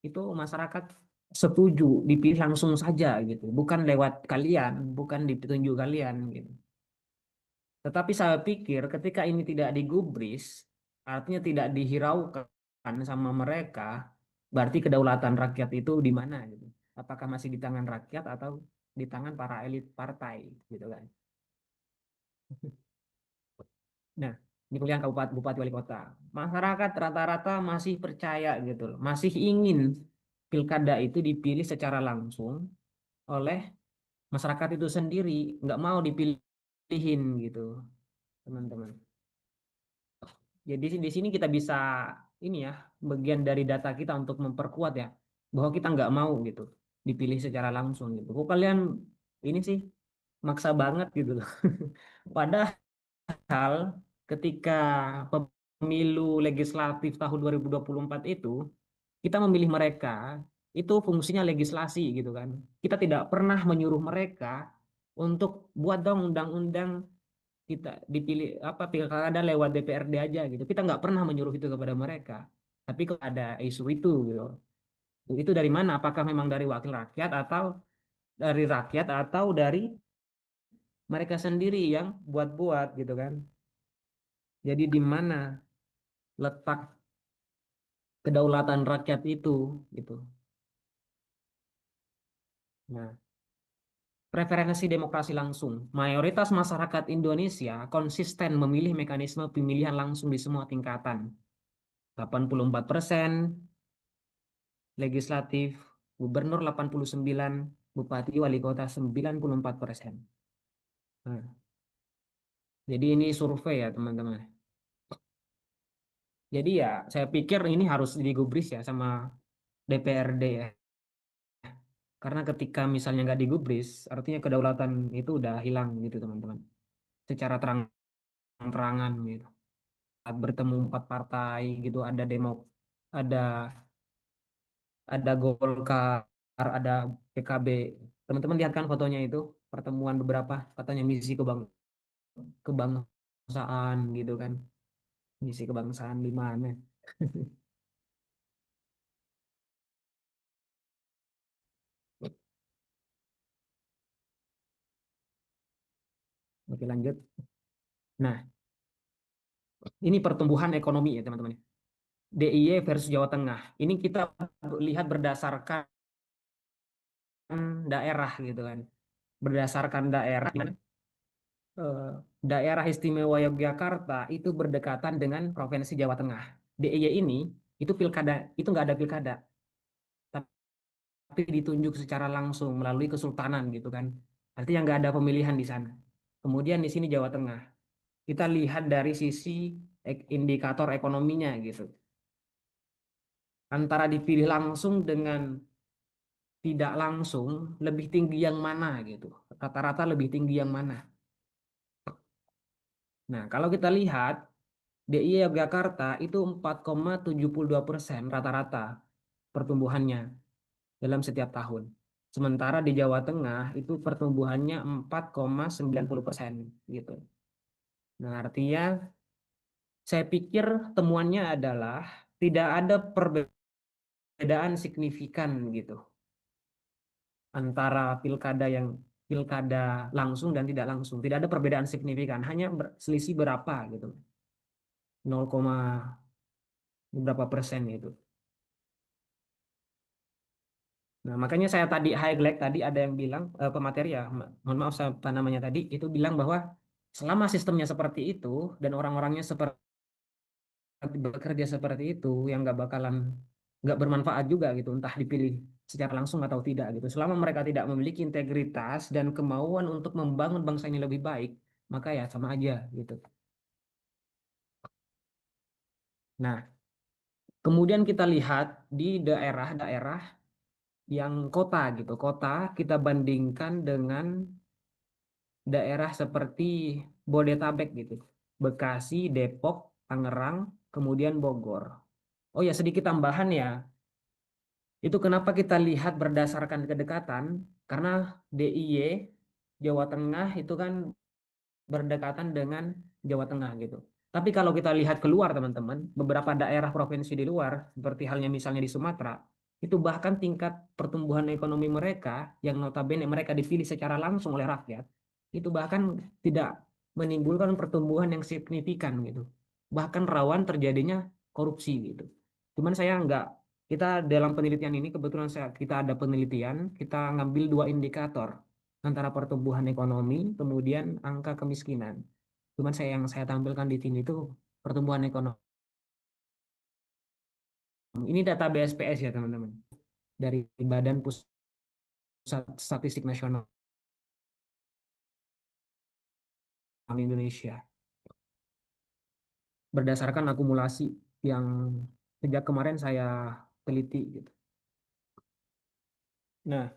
itu masyarakat setuju dipilih langsung saja gitu, bukan lewat kalian, bukan ditunjuk kalian gitu. Tetapi saya pikir ketika ini tidak digubris, artinya tidak dihiraukan sama mereka, berarti kedaulatan rakyat itu di mana gitu. Apakah masih di tangan rakyat atau di tangan para elit partai gitu kan. Nah, ini pilihan kabupaten, bupati, wali kota. Masyarakat rata-rata masih percaya gitu loh, masih ingin pilkada itu dipilih secara langsung oleh masyarakat itu sendiri, nggak mau dipilihin gitu, teman-teman. Jadi di sini kita bisa ini ya, bagian dari data kita untuk memperkuat ya, bahwa kita nggak mau gitu dipilih secara langsung gitu. Kok kalian ini sih maksa banget gitu loh. Padahal ketika pemilu legislatif tahun 2024 itu kita memilih mereka, itu fungsinya legislasi gitu kan. Kita tidak pernah menyuruh mereka untuk buat dong undang-undang, kita dipilih apa pilkada lewat DPRD aja gitu. Kita nggak pernah menyuruh itu kepada mereka. Tapi kalau ada isu itu gitu, itu dari mana? Apakah memang dari wakil rakyat atau dari rakyat atau dari mereka sendiri yang buat-buat gitu kan? Jadi di mana letak kedaulatan rakyat itu gitu. Nah, preferensi demokrasi langsung. Mayoritas masyarakat Indonesia konsisten memilih mekanisme pemilihan langsung di semua tingkatan. 84%, legislatif, gubernur 89, bupati wali kota 94%. Nah, jadi ini survei ya teman-teman. Jadi ya saya pikir ini harus digubris ya sama DPRD ya. Karena ketika misalnya nggak digubris, artinya kedaulatan itu udah hilang gitu teman-teman. Secara terang-terangan gitu. Saat bertemu 4 partai gitu, ada ada Golkar, ada PKB. Teman-teman lihat kan fotonya itu, pertemuan beberapa katanya misi kebangsaan gitu kan. Misi kebangsaan di mana? Oke, lanjut. Nah, ini pertumbuhan ekonomi ya teman-teman. DIY versus Jawa Tengah. Ini kita lihat berdasarkan daerah gitu kan. Berdasarkan daerah, eh, daerah istimewa Yogyakarta itu berdekatan dengan Provinsi Jawa Tengah. DIY ini itu pilkada, itu nggak ada pilkada, tapi ditunjuk secara langsung melalui kesultanan gitu kan. Artinya nggak ada pemilihan di sana. Kemudian di sini Jawa Tengah. Kita lihat dari sisi indikator ekonominya gitu. Antara dipilih langsung dengan tidak langsung, lebih tinggi yang mana gitu. Rata-rata lebih tinggi yang mana. Nah, kalau kita lihat DIY Yogyakarta itu 4,72% rata-rata pertumbuhannya dalam setiap tahun. Sementara di Jawa Tengah itu pertumbuhannya 4,90% gitu. Nah, artinya saya pikir temuannya adalah tidak ada perbedaan signifikan gitu antara pilkada langsung dan tidak langsung. Tidak ada perbedaan signifikan, hanya selisih berapa gitu. 0, berapa persen itu. Nah, makanya saya tadi highlight tadi ada yang bilang pemateri ya, mohon maaf saya apa namanya tadi itu bilang bahwa selama sistemnya seperti itu dan orang-orangnya seperti bekerja seperti itu yang nggak bermanfaat juga gitu, entah dipilih secara langsung atau tidak gitu. Selama mereka tidak memiliki integritas dan kemauan untuk membangun bangsa ini lebih baik, maka ya sama aja gitu. Nah, kemudian kita lihat di daerah-daerah yang kota gitu. Kota kita bandingkan dengan daerah seperti Bodetabek gitu. Bekasi, Depok, Tangerang, kemudian Bogor. Oh ya, sedikit tambahan ya. Itu kenapa kita lihat berdasarkan kedekatan, karena DIY Jawa Tengah itu kan berdekatan dengan Jawa Tengah gitu. Tapi kalau kita lihat keluar teman-teman, beberapa daerah provinsi di luar, seperti halnya misalnya di Sumatera, itu bahkan tingkat pertumbuhan ekonomi mereka, yang notabene mereka dipilih secara langsung oleh rakyat, itu bahkan tidak menimbulkan pertumbuhan yang signifikan gitu. Bahkan rawan terjadinya korupsi gitu. Cuman saya kita dalam penelitian ini kebetulan kita ada penelitian, kita ngambil 2 indikator antara pertumbuhan ekonomi, kemudian angka kemiskinan. Cuman yang saya tampilkan di sini itu pertumbuhan ekonomi. Ini data BSPS ya teman-teman, dari Badan Pusat Statistik Nasional Indonesia. Berdasarkan akumulasi yang sejak kemarin saya teliti gitu. Nah,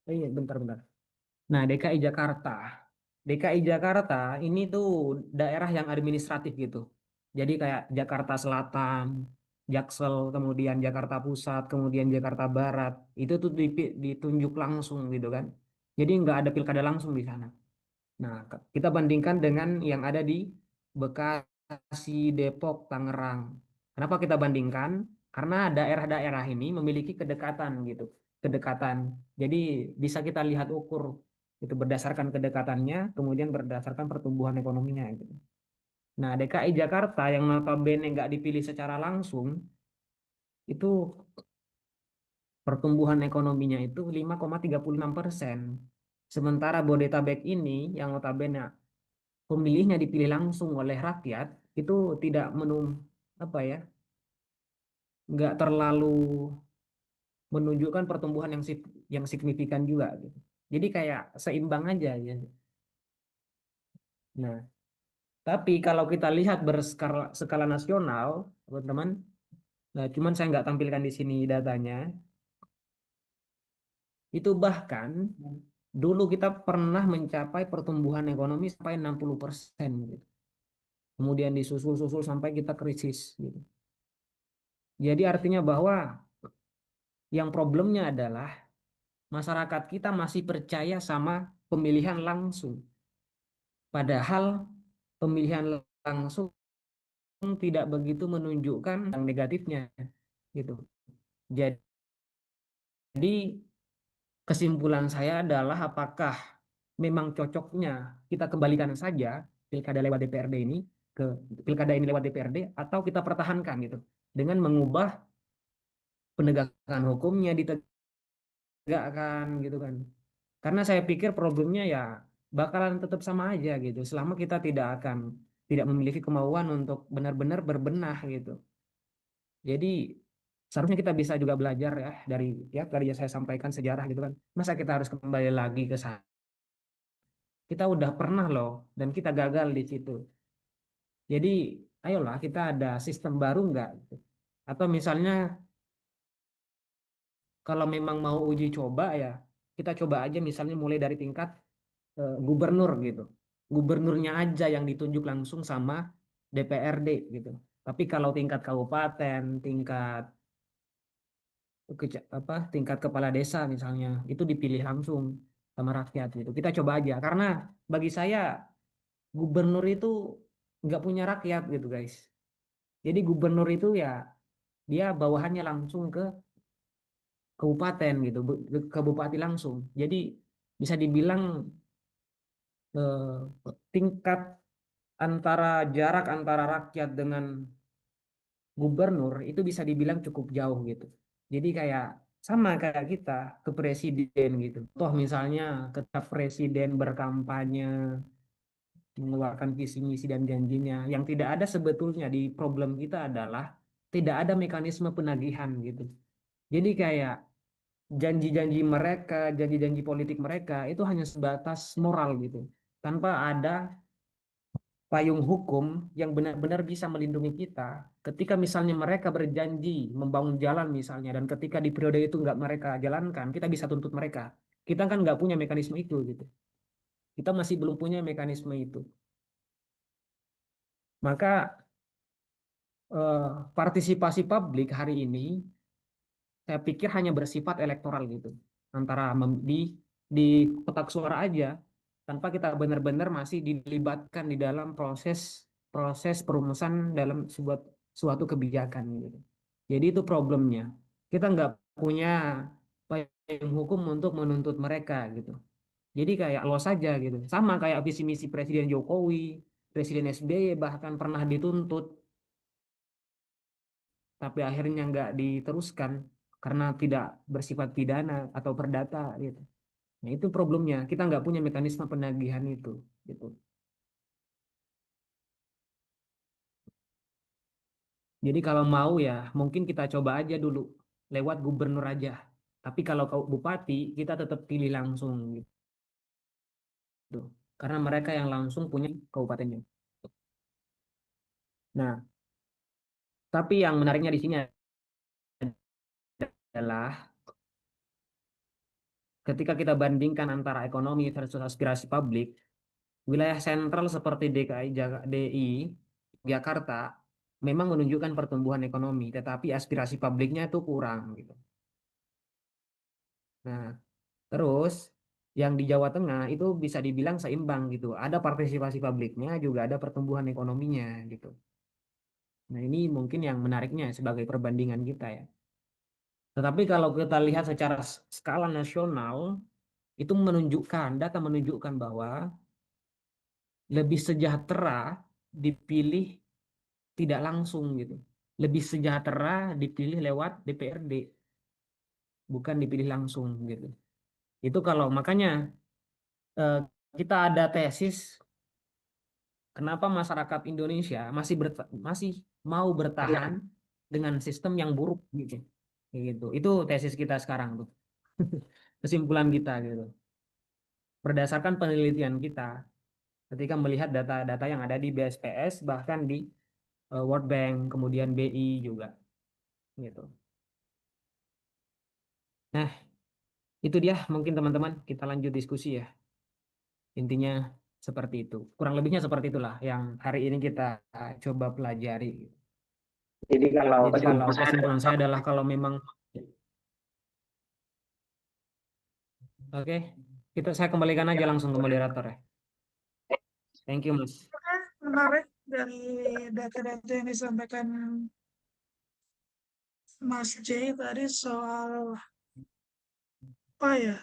bentar. Nah, DKI Jakarta. DKI Jakarta ini tuh daerah yang administratif gitu. Jadi kayak Jakarta Selatan, Jaksel, kemudian Jakarta Pusat, kemudian Jakarta Barat. Itu tuh ditunjuk langsung gitu kan. Jadi nggak ada pilkada langsung di sana. Nah, kita bandingkan dengan yang ada di Bekasi, Depok, Tangerang. Kenapa kita bandingkan? Karena daerah-daerah ini memiliki kedekatan gitu. Kedekatan. Jadi bisa kita lihat ukur itu berdasarkan kedekatannya, kemudian berdasarkan pertumbuhan ekonominya gitu. Nah, DKI Jakarta yang notabene nggak dipilih secara langsung, itu pertumbuhan ekonominya itu 5,36%. Sementara Bodetabek ini yang notabene pemilihnya dipilih langsung oleh rakyat, itu tidak nggak terlalu menunjukkan pertumbuhan yang signifikan juga gitu. Jadi kayak seimbang aja ya. Nah, tapi kalau kita lihat berskala nasional, teman-teman, nah cuman saya nggak tampilkan di sini datanya, itu bahkan dulu kita pernah mencapai pertumbuhan ekonomi sampai 60% gitu. Kemudian disusul-susul sampai kita krisis gitu. Jadi artinya bahwa yang problemnya adalah masyarakat kita masih percaya sama pemilihan langsung. Padahal pemilihan langsung tidak begitu menunjukkan yang negatifnya gitu. Jadi kesimpulan saya adalah apakah memang cocoknya kita kembalikan saja pilkada lewat DPRD ini ke pilkada ini lewat DPRD, atau kita pertahankan gitu dengan mengubah penegakan hukumnya ditegakkan gitu kan. Karena saya pikir problemnya ya bakalan tetap sama aja gitu selama kita tidak memiliki kemauan untuk benar-benar berbenah gitu. Jadi seharusnya kita bisa juga belajar ya dari yang saya sampaikan sejarah gitu kan. Masa kita harus kembali lagi ke sana? Kita udah pernah loh dan kita gagal di situ. Jadi ayolah kita ada sistem baru nggak? Gitu. Atau misalnya kalau memang mau uji coba ya kita coba aja misalnya mulai dari tingkat gubernur gitu. Gubernurnya aja yang ditunjuk langsung sama DPRD gitu. Tapi kalau tingkat kabupaten, tingkat kepala desa misalnya itu dipilih langsung sama rakyat gitu. Kita coba aja karena bagi saya gubernur itu nggak punya rakyat gitu guys. Jadi gubernur itu ya dia bawahannya langsung ke kabupaten gitu, ke bupati langsung. Jadi bisa dibilang tingkat jarak antara rakyat dengan gubernur itu bisa dibilang cukup jauh gitu. Jadi kayak sama kayak kita ke presiden gitu. Toh misalnya ketika presiden berkampanye mengeluarkan visi misi dan janjinya, yang tidak ada sebetulnya di problem kita adalah tidak ada mekanisme penagihan gitu. Jadi kayak janji-janji mereka, janji-janji politik mereka itu hanya sebatas moral gitu, tanpa ada payung hukum yang benar-benar bisa melindungi kita ketika misalnya mereka berjanji membangun jalan misalnya, dan ketika di periode itu nggak mereka jalankan, kita bisa tuntut mereka. Kita kan nggak punya mekanisme itu gitu. Kita masih belum punya mekanisme itu. Maka partisipasi publik hari ini saya pikir hanya bersifat elektoral gitu. Antara di kotak suara aja tanpa kita benar-benar masih dilibatkan di dalam proses proses perumusan dalam suatu kebijakan gitu. Jadi itu problemnya. Kita nggak punya payung hukum untuk menuntut mereka gitu. Jadi kayak los saja gitu. Sama kayak visi misi Presiden Jokowi, Presiden SBY bahkan pernah dituntut, tapi akhirnya nggak diteruskan karena tidak bersifat pidana atau perdata gitu. Nah itu problemnya. Kita nggak punya mekanisme penagihan itu gitu. Jadi kalau mau ya mungkin kita coba aja dulu lewat gubernur aja. Tapi kalau kau bupati kita tetap pilih langsung gitu. Karena mereka yang langsung punya kabupatennya. Nah, tapi yang menariknya di sini adalah ketika kita bandingkan antara ekonomi versus aspirasi publik, wilayah sentral seperti DI, Jakarta, memang menunjukkan pertumbuhan ekonomi, tetapi aspirasi publiknya itu kurang gitu. Nah, terus yang di Jawa Tengah itu bisa dibilang seimbang gitu. Ada partisipasi publiknya, juga ada pertumbuhan ekonominya gitu. Nah, ini mungkin yang menariknya sebagai perbandingan kita ya. Tetapi kalau kita lihat secara skala nasional, itu menunjukkan, data menunjukkan bahwa lebih sejahtera dipilih tidak langsung gitu. Lebih sejahtera dipilih lewat DPRD, bukan dipilih langsung gitu. Itu kalau makanya eh, kita ada tesis kenapa masyarakat Indonesia masih mau bertahan dengan sistem yang buruk gitu. Kayak gitu. Itu tesis kita sekarang tuh. Kesimpulan kita gitu. Berdasarkan penelitian kita ketika melihat data-data yang ada di BSPS bahkan di World Bank, kemudian BI juga gitu. Nah, itu dia mungkin teman-teman kita lanjut diskusi ya. Intinya seperti itu. Kurang lebihnya seperti itulah yang hari ini kita coba pelajari. Jadi kalau Jadi kalau kesimpulan saya adalah kalau memang oke, saya kembalikan aja langsung ke moderator ya. Thank you, Mas. Oke, menarik dari data-data yang disampaikan Mas J tadi soal apa ya,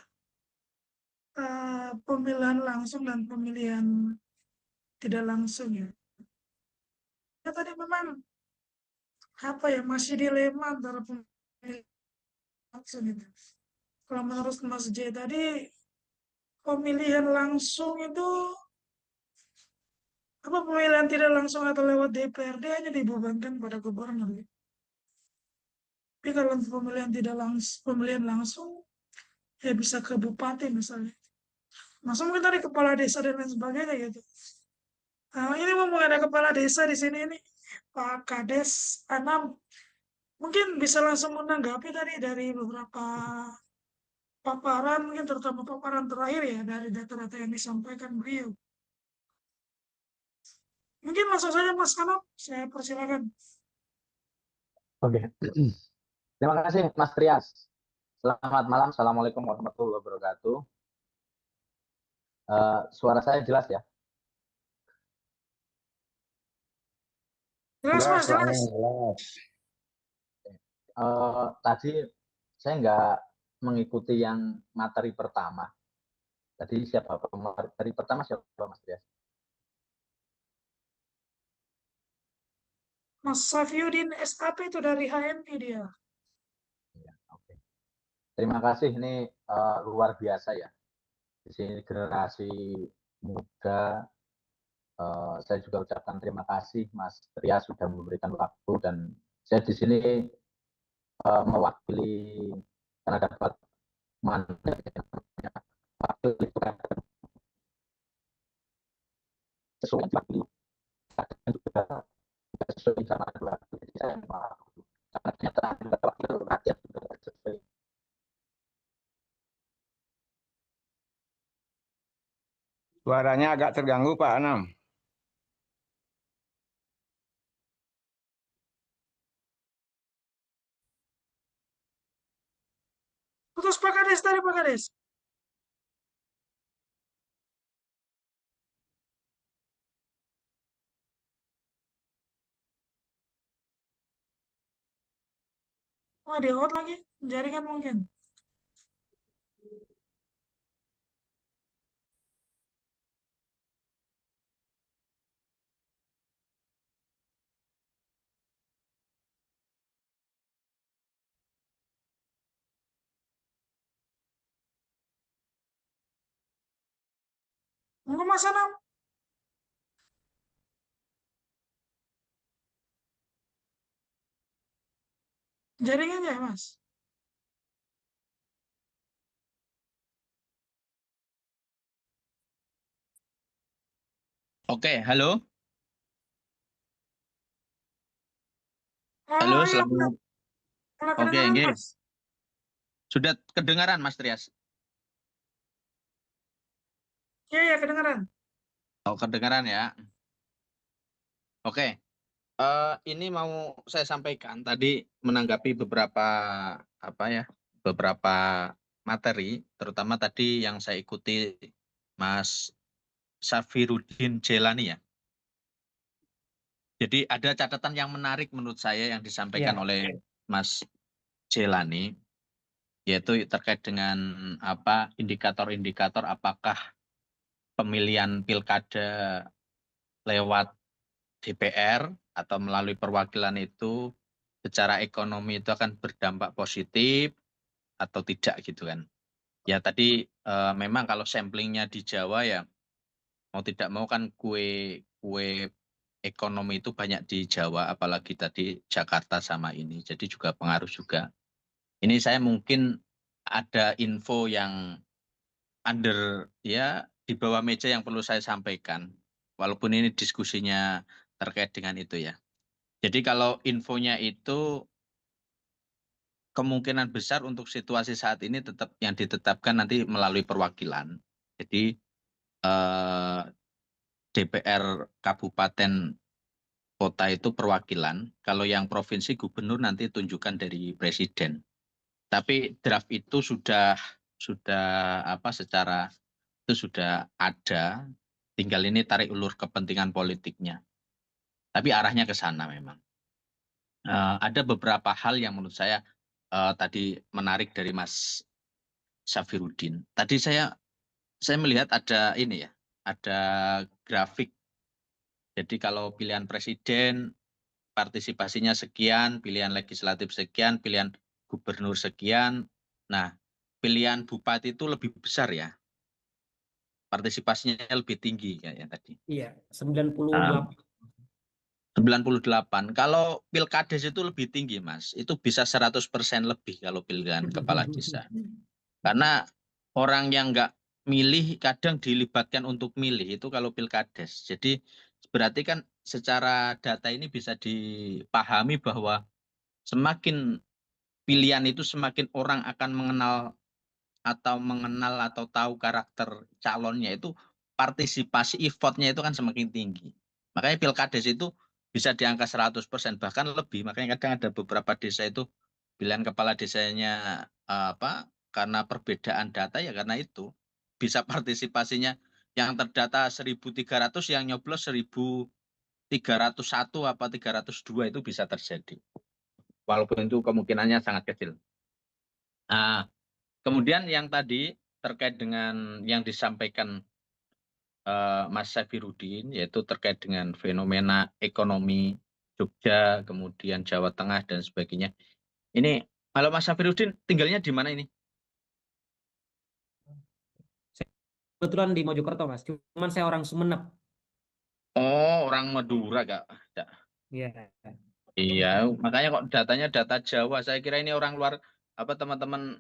pemilihan langsung dan pemilihan tidak langsung ya. Ya tadi memang apa ya, masih dilema antara pemilihan langsung itu. Kalau menurut Mas J tadi, pemilihan langsung itu apa, pemilihan tidak langsung atau lewat DPRD hanya dibebankan pada gubernur ya. Tapi kalau pemilihan tidak langsung, pemilihan langsung ya bisa ke bupati misalnya. Langsung mungkin dari kepala desa dan lain sebagainya gitu. Nah, ini mau ada kepala desa di sini ini Pak Kades Anam, mungkin bisa langsung menanggapi tadi dari beberapa paparan, mungkin terutama paparan terakhir ya dari data-data yang disampaikan beliau. Mungkin langsung saja Mas Anam, saya persilakan. Oke. Terima kasih Mas Trias. Selamat malam. Assalamualaikum warahmatullahi wabarakatuh. Suara saya jelas ya? Jelas Mas, jelas. Tadi saya nggak mengikuti yang materi pertama. Tadi siapa materi pertama, siapa Mas Trias? Mas Safiuddin SAP itu dari HMI dia. Ya, oke. Terima kasih, ini luar biasa ya. Di sini generasi muda. Saya juga ucapkan terima kasih Mas Trias sudah memberikan waktu, dan saya di sini mewakili karena dapat mandat yang wakil itu kan sesuai wakil dan juga sesuai sama wakil. Jadi saya maaf karena ternyata ada wakil rakyat juga sesuai. Suaranya agak terganggu, Pak Anam. Putus Pak Kades tadi Pak Kades. Wah, di out lagi. Jaringan mungkin. Enggak Mas Anam. Jaringan ya Mas. Oke, halo. Halo, Halo, iya, selamat. mulai Oke, kedengaran nggih. Mas. Sudah kedengaran, Mas Trias? Iya, iya, kedengaran. Oh, kedengaran ya. Oke. Ini mau saya sampaikan tadi menanggapi beberapa materi, terutama tadi yang saya ikuti Mas Safiruddin Jelani ya. Jadi ada catatan yang menarik menurut saya yang disampaikan Iya. oleh Mas Jelani, yaitu terkait dengan indikator-indikator apakah pemilihan pilkada lewat DPR atau melalui perwakilan itu secara ekonomi itu akan berdampak positif atau tidak gitu kan. Ya tadi memang kalau samplingnya di Jawa ya mau tidak mau kan kue ekonomi itu banyak di Jawa, apalagi tadi Jakarta sama ini. Jadi juga pengaruh juga. Ini saya mungkin ada info yang di bawah meja yang perlu saya sampaikan. Walaupun ini diskusinya terkait dengan itu ya. Jadi kalau infonya itu kemungkinan besar untuk situasi saat ini tetap yang ditetapkan nanti melalui perwakilan. Jadi DPR kabupaten kota itu perwakilan. Kalau yang provinsi gubernur nanti tunjukkan dari presiden. Tapi draft itu sudah secara itu sudah ada. Tinggal ini tarik ulur kepentingan politiknya. Tapi arahnya ke sana memang. Ada beberapa hal yang menurut saya tadi menarik dari Mas Safiruddin. Tadi saya melihat ada ini ya, ada grafik. Jadi kalau pilihan presiden partisipasinya sekian, pilihan legislatif sekian, pilihan gubernur sekian. Nah, pilihan bupati itu lebih besar ya. Partisipasinya lebih tinggi kayaknya tadi. Iya, 98. 98. Kalau pilkades itu lebih tinggi, Mas. Itu bisa 100% lebih kalau pilihan kepala desa. Karena orang yang nggak milih kadang dilibatkan untuk milih itu kalau pilkades. Jadi berarti kan secara data ini bisa dipahami bahwa semakin pilihan itu semakin orang akan mengenal atau tahu karakter calonnya itu partisipasi vote-nya itu kan semakin tinggi. Makanya pilkades itu bisa di angka 100% bahkan lebih. Makanya kadang ada beberapa desa itu pilihan kepala desanya karena perbedaan data ya karena itu bisa partisipasinya yang terdata 1.300 yang nyoblos 1.301 apa 302 itu bisa terjadi. Walaupun itu kemungkinannya sangat kecil. Nah, kemudian yang tadi terkait dengan yang disampaikan Mas Safiruddin, yaitu terkait dengan fenomena ekonomi Jogja, kemudian Jawa Tengah dan sebagainya. Ini, kalau Mas Safiruddin tinggalnya di mana ini? Kebetulan di Mojokerto, Mas. Cuman saya orang Sumeneb. Oh, orang Madura, Kak. Iya. Iya, makanya kok datanya data Jawa. Saya kira ini orang luar, teman-teman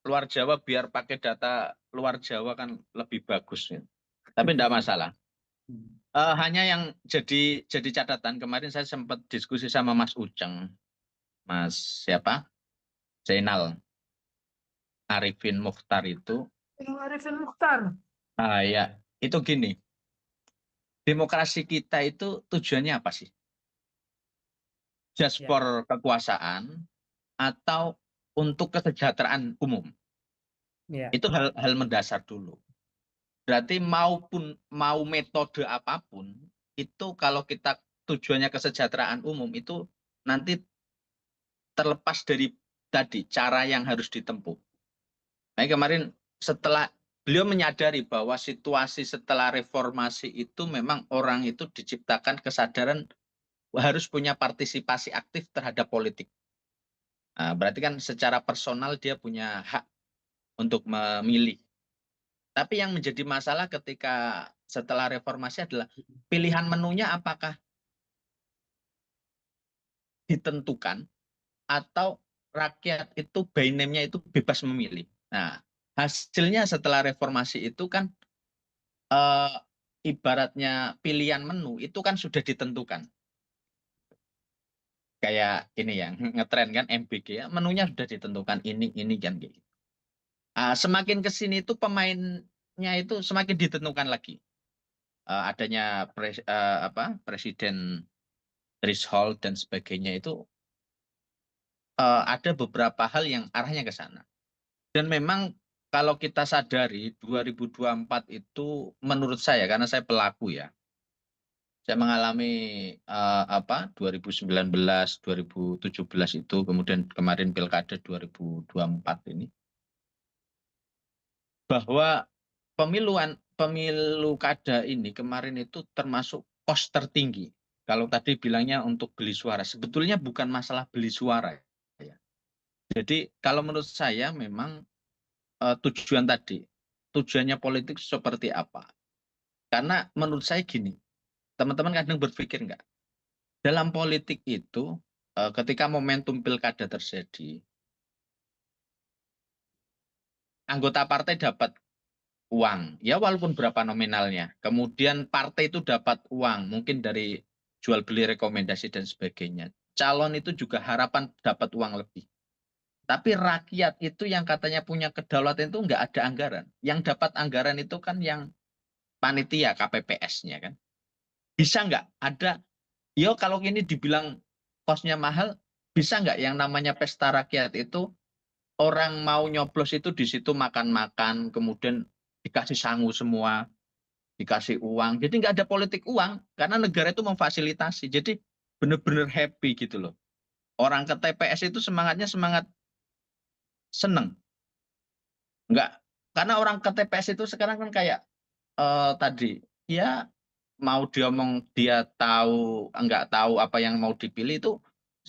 luar Jawa biar pakai data luar Jawa kan lebih bagus. Ya. Tapi tidak masalah. Hanya yang jadi catatan, kemarin saya sempat diskusi sama Mas Uceng. Mas siapa? Zainal Arifin Mukhtar itu. Arifin Mukhtar. Ya, itu gini, demokrasi kita itu tujuannya apa sih? Just Ya. for kekuasaan atau untuk kesejahteraan umum? Ya. Itu hal mendasar dulu. Berarti mau metode apapun, itu kalau kita tujuannya kesejahteraan umum, itu nanti terlepas dari tadi cara yang harus ditempuh. Nah, kemarin setelah beliau menyadari bahwa situasi setelah reformasi itu memang orang itu diciptakan kesadaran harus punya partisipasi aktif terhadap politik. Nah, berarti kan secara personal dia punya hak untuk memilih. Tapi yang menjadi masalah ketika setelah reformasi adalah pilihan menunya apakah ditentukan atau rakyat itu by name-nya itu bebas memilih. Nah, hasilnya setelah reformasi itu kan ibaratnya pilihan menu itu kan sudah ditentukan. Kayak ini ya, ngetren kan MBG ya, menunya sudah ditentukan ini kan gitu. Semakin ke sini itu pemainnya itu semakin ditentukan lagi. Adanya presiden threshold dan sebagainya itu ada beberapa hal yang arahnya ke sana. Dan memang kalau kita sadari 2024 itu menurut saya, karena saya pelaku ya, saya mengalami 2019, 2017 itu, kemudian kemarin pilkada 2024 ini, bahwa pemilu kada ini kemarin itu termasuk kos tertinggi. Kalau tadi bilangnya untuk beli suara, sebetulnya bukan masalah beli suara. Ya. Jadi kalau menurut saya memang tujuannya politik seperti apa? Karena menurut saya gini, teman-teman kadang berpikir enggak, dalam politik itu ketika momentum pilkada terjadi, anggota partai dapat uang, ya walaupun berapa nominalnya. Kemudian partai itu dapat uang, mungkin dari jual beli rekomendasi dan sebagainya. Calon itu juga harapan dapat uang lebih. Tapi rakyat itu yang katanya punya kedaulatan itu nggak ada anggaran. Yang dapat anggaran itu kan yang panitia KPPS-nya kan. Bisa nggak ada, yo kalau ini dibilang kosnya mahal, bisa nggak yang namanya pesta rakyat itu orang mau nyoblos itu di situ makan-makan, kemudian dikasih sangu semua, dikasih uang. Jadi nggak ada politik uang, karena negara itu memfasilitasi. Jadi benar-benar happy gitu loh. Orang ke TPS itu semangatnya semangat seneng. Enggak, karena orang ke TPS itu sekarang kan kayak tadi, ya mau diomong dia tahu, enggak tahu apa yang mau dipilih itu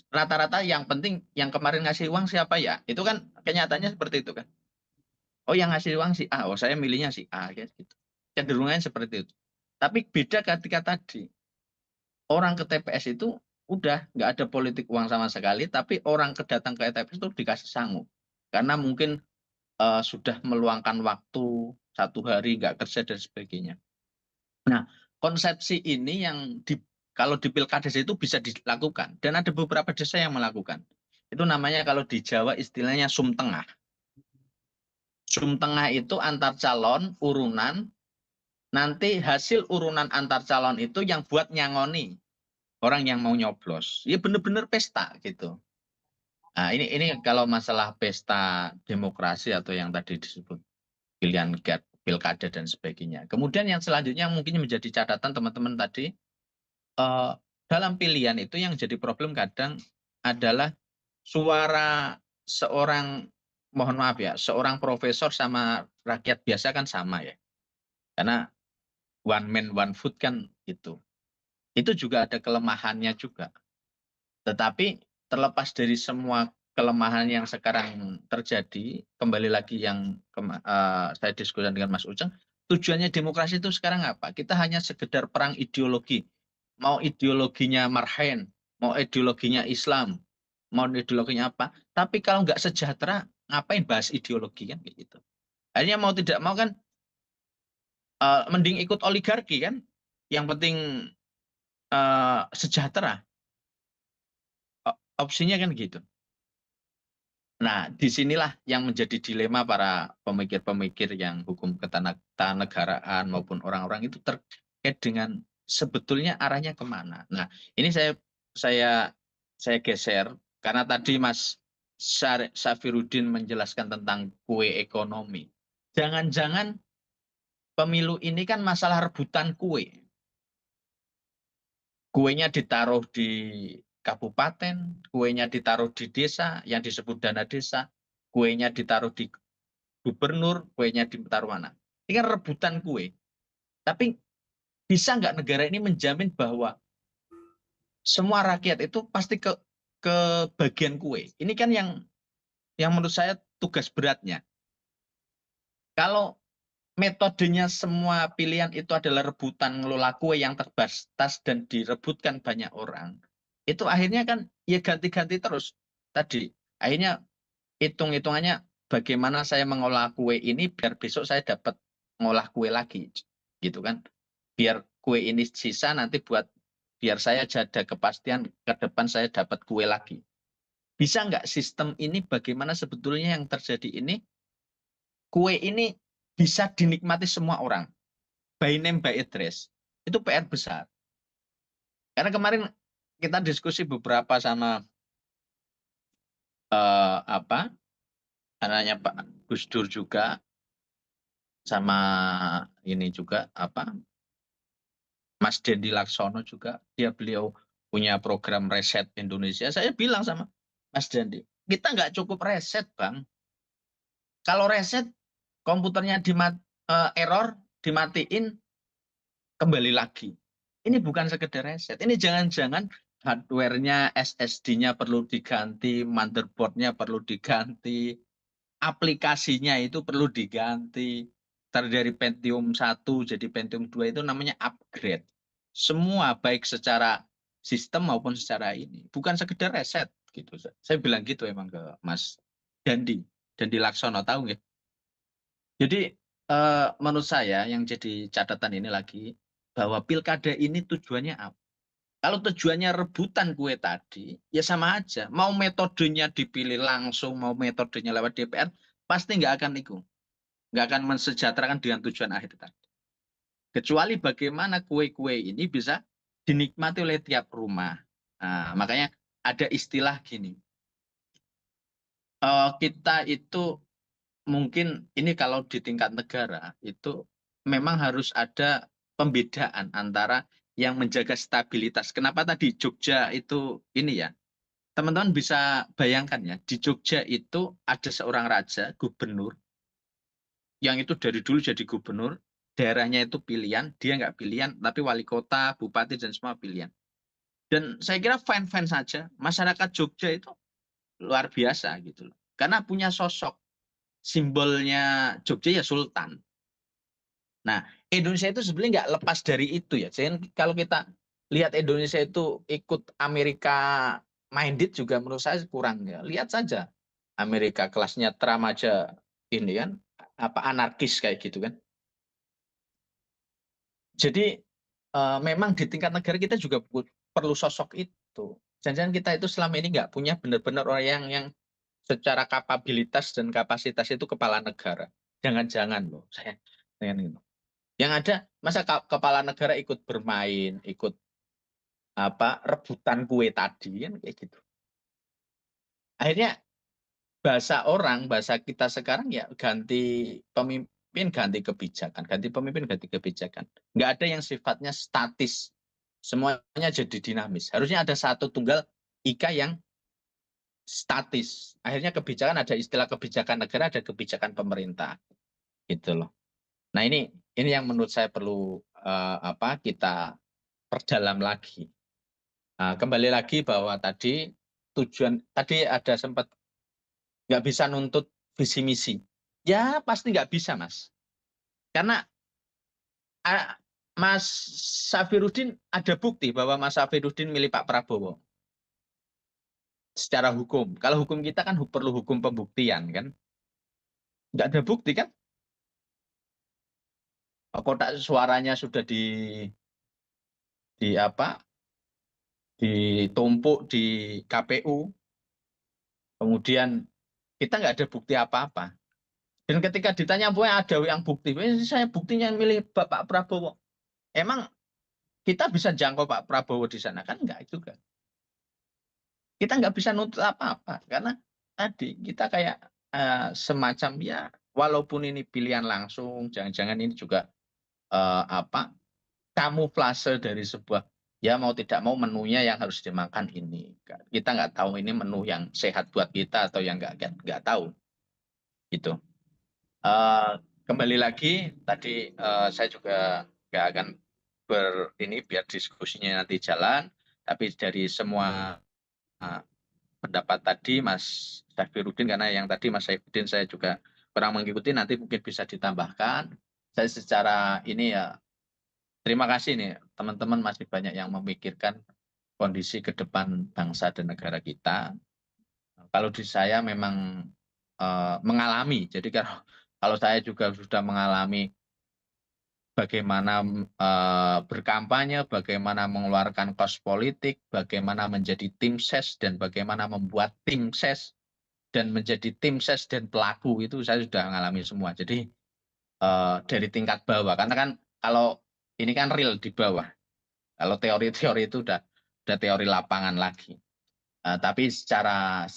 rata-rata yang penting yang kemarin ngasih uang siapa ya? Itu kan kenyataannya seperti itu kan. Oh yang ngasih uang si A, oh saya milihnya si A gitu. Cenderungannya seperti itu. Tapi beda ketika tadi orang ke TPS itu udah nggak ada politik uang sama sekali, tapi orang kedatang ke TPS itu dikasih sangu. Karena mungkin sudah meluangkan waktu 1 hari nggak kerja dan sebagainya. Nah, konsepsi ini yang kalau di pilkada itu bisa dilakukan dan ada beberapa desa yang melakukan. Itu namanya kalau di Jawa istilahnya sum tengah. Sum tengah itu antar calon urunan, nanti hasil urunan antar calon itu yang buat nyangoni orang yang mau nyoblos. Ya benar-benar pesta gitu. Nah, ini kalau masalah pesta demokrasi atau yang tadi disebut pilihan pilkada dan sebagainya. Kemudian yang selanjutnya yang mungkin menjadi catatan teman-teman tadi, dalam pilihan itu yang jadi problem kadang adalah suara seorang, mohon maaf ya, seorang profesor sama rakyat biasa kan sama ya. Karena one man one vote kan gitu. Itu juga ada kelemahannya juga. Tetapi terlepas dari semua kelemahan yang sekarang terjadi, kembali lagi yang saya diskusikan dengan Mas Uceng, tujuannya demokrasi itu sekarang apa? Kita hanya sekedar perang ideologi. Mau ideologinya Marhaen, mau ideologinya Islam, mau ideologinya apa. Tapi kalau nggak sejahtera, ngapain bahas ideologi kan gitu. Akhirnya mau tidak mau kan mending ikut oligarki kan. Yang penting sejahtera. Opsinya kan gitu. Nah, disinilah yang menjadi dilema para pemikir-pemikir yang hukum ketatanegaraan maupun orang-orang itu terkait dengan sebetulnya arahnya kemana. Nah, ini saya geser karena tadi Mas Safirudin menjelaskan tentang kue ekonomi. Jangan-jangan pemilu ini kan masalah rebutan kue. Kuenya ditaruh di kabupaten, kuenya ditaruh di desa, yang disebut dana desa, kuenya ditaruh di gubernur, kuenya ditaruh mana. Ini kan rebutan kue. Tapi bisa nggak negara ini menjamin bahwa semua rakyat itu pasti ke bagian kue? Ini kan yang menurut saya tugas beratnya. Kalau metodenya semua pilihan itu adalah rebutan ngelola kue yang terbatas dan direbutkan banyak orang, itu akhirnya kan ya ganti-ganti terus. Tadi akhirnya hitung-hitungannya bagaimana saya mengolah kue ini biar besok saya dapat ngolah kue lagi, gitu kan? Biar kue ini sisa nanti biar saya ada kepastian ke depan saya dapat kue lagi. Bisa nggak sistem ini bagaimana sebetulnya yang terjadi ini, kue ini bisa dinikmati semua orang, by name by address. Itu PR besar. Karena kemarin kita diskusi beberapa sama anaknya Pak Gus Dur juga, sama ini juga Mas Dendi Laksono juga, beliau punya program Reset Indonesia. Saya bilang sama Mas Dendi, kita nggak cukup reset, Bang. Kalau reset, komputernya error, dimatiin, kembali lagi. Ini bukan sekedar reset. Ini jangan-jangan hardware-nya, SSD-nya perlu diganti, motherboard-nya perlu diganti, aplikasinya itu perlu diganti. Dari Pentium 1 jadi Pentium 2 itu namanya upgrade. Semua baik secara sistem maupun secara ini. Bukan sekedar reset gitu. Saya bilang gitu emang ke Mas Dendi Laksono, tahu nggak? Jadi menurut saya yang jadi catatan ini lagi, bahwa pilkada ini tujuannya apa? Kalau tujuannya rebutan kue tadi, ya sama aja. Mau metodenya dipilih langsung, mau metodenya lewat DPR, pasti nggak akan ikut. Nggak akan mensejahterakan dengan tujuan akhir tadi. Kecuali bagaimana kue-kue ini bisa dinikmati oleh tiap rumah. Nah, makanya ada istilah gini. Kita itu mungkin ini kalau di tingkat negara itu memang harus ada pembedaan antara yang menjaga stabilitas. Kenapa tadi Jogja itu ini ya, teman-teman bisa bayangkan ya, di Jogja itu ada seorang raja, gubernur, yang itu dari dulu jadi gubernur, daerahnya itu pilihan, dia nggak pilihan, tapi wali kota, bupati, dan semua pilihan. Dan saya kira fine-fine saja, masyarakat Jogja itu luar biasa gitu loh. Karena punya sosok, simbolnya Jogja ya Sultan. Nah, Indonesia itu sebenarnya nggak lepas dari itu ya. Jadi kalau kita lihat Indonesia itu ikut Amerika minded juga menurut saya kurang ya. Lihat saja Amerika kelasnya Trump aja ini kan anarkis kayak gitu kan. Jadi memang di tingkat negara kita juga perlu sosok itu. Jangan-jangan kita itu selama ini nggak punya benar-benar orang yang secara kapabilitas dan kapasitas itu kepala negara. Jangan-jangan loh saya dengan itu. Yang ada masa kepala negara ikut bermain, ikut rebutan kue tadi kan kayak gitu. Akhirnya bahasa kita sekarang ya ganti pemimpin, ganti kebijakan, ganti pemimpin, ganti kebijakan. Nggak ada yang sifatnya statis. Semuanya jadi dinamis. Harusnya ada satu tunggal IKA yang statis. Akhirnya kebijakan, ada istilah kebijakan negara, ada kebijakan pemerintah. Gitu loh. Nah, ini yang menurut saya perlu kita perdalam lagi. Nah, kembali lagi bahwa tadi ada sempat nggak bisa nuntut visi misi. Ya pasti nggak bisa, Mas. Karena Mas Safirudin ada bukti bahwa Mas Safirudin milih Pak Prabowo secara hukum. Kalau hukum kita kan perlu hukum pembuktian kan. Nggak ada bukti kan. Kotak suaranya sudah ditumpuk di KPU, kemudian Kita nggak ada bukti apa-apa. Dan ketika ditanya, "Boy, ada yang bukti?" Saya buktinya milih Bapak Prabowo. Emang kita bisa jangkau Pak Prabowo di sana? Kan enggak juga. Kita nggak bisa nuntut apa-apa. Karena tadi kita kayak semacam ya, walaupun ini pilihan langsung, jangan-jangan ini juga kamuflase dari sebuah, ya mau tidak mau menunya yang harus dimakan ini. Kita nggak tahu ini menu yang sehat buat kita atau yang nggak tahu. Gitu. Kembali lagi tadi saya juga nggak akan ini biar diskusinya nanti jalan, tapi dari semua pendapat tadi Mas Syafiruddin, karena yang tadi Mas Syafiruddin saya juga kurang mengikuti, nanti mungkin bisa ditambahkan. Saya secara ini ya, terima kasih nih teman-teman, masih banyak yang memikirkan kondisi ke depan bangsa dan negara kita. Kalau di saya memang mengalami, jadi kalau saya juga sudah mengalami bagaimana berkampanye, bagaimana mengeluarkan kos politik, bagaimana menjadi tim ses, dan bagaimana membuat tim ses, dan menjadi tim ses dan pelaku, itu saya sudah mengalami semua. Jadi dari tingkat bawah, karena kan kalau ini kan real di bawah. Kalau teori-teori itu udah teori lapangan lagi. Tapi secara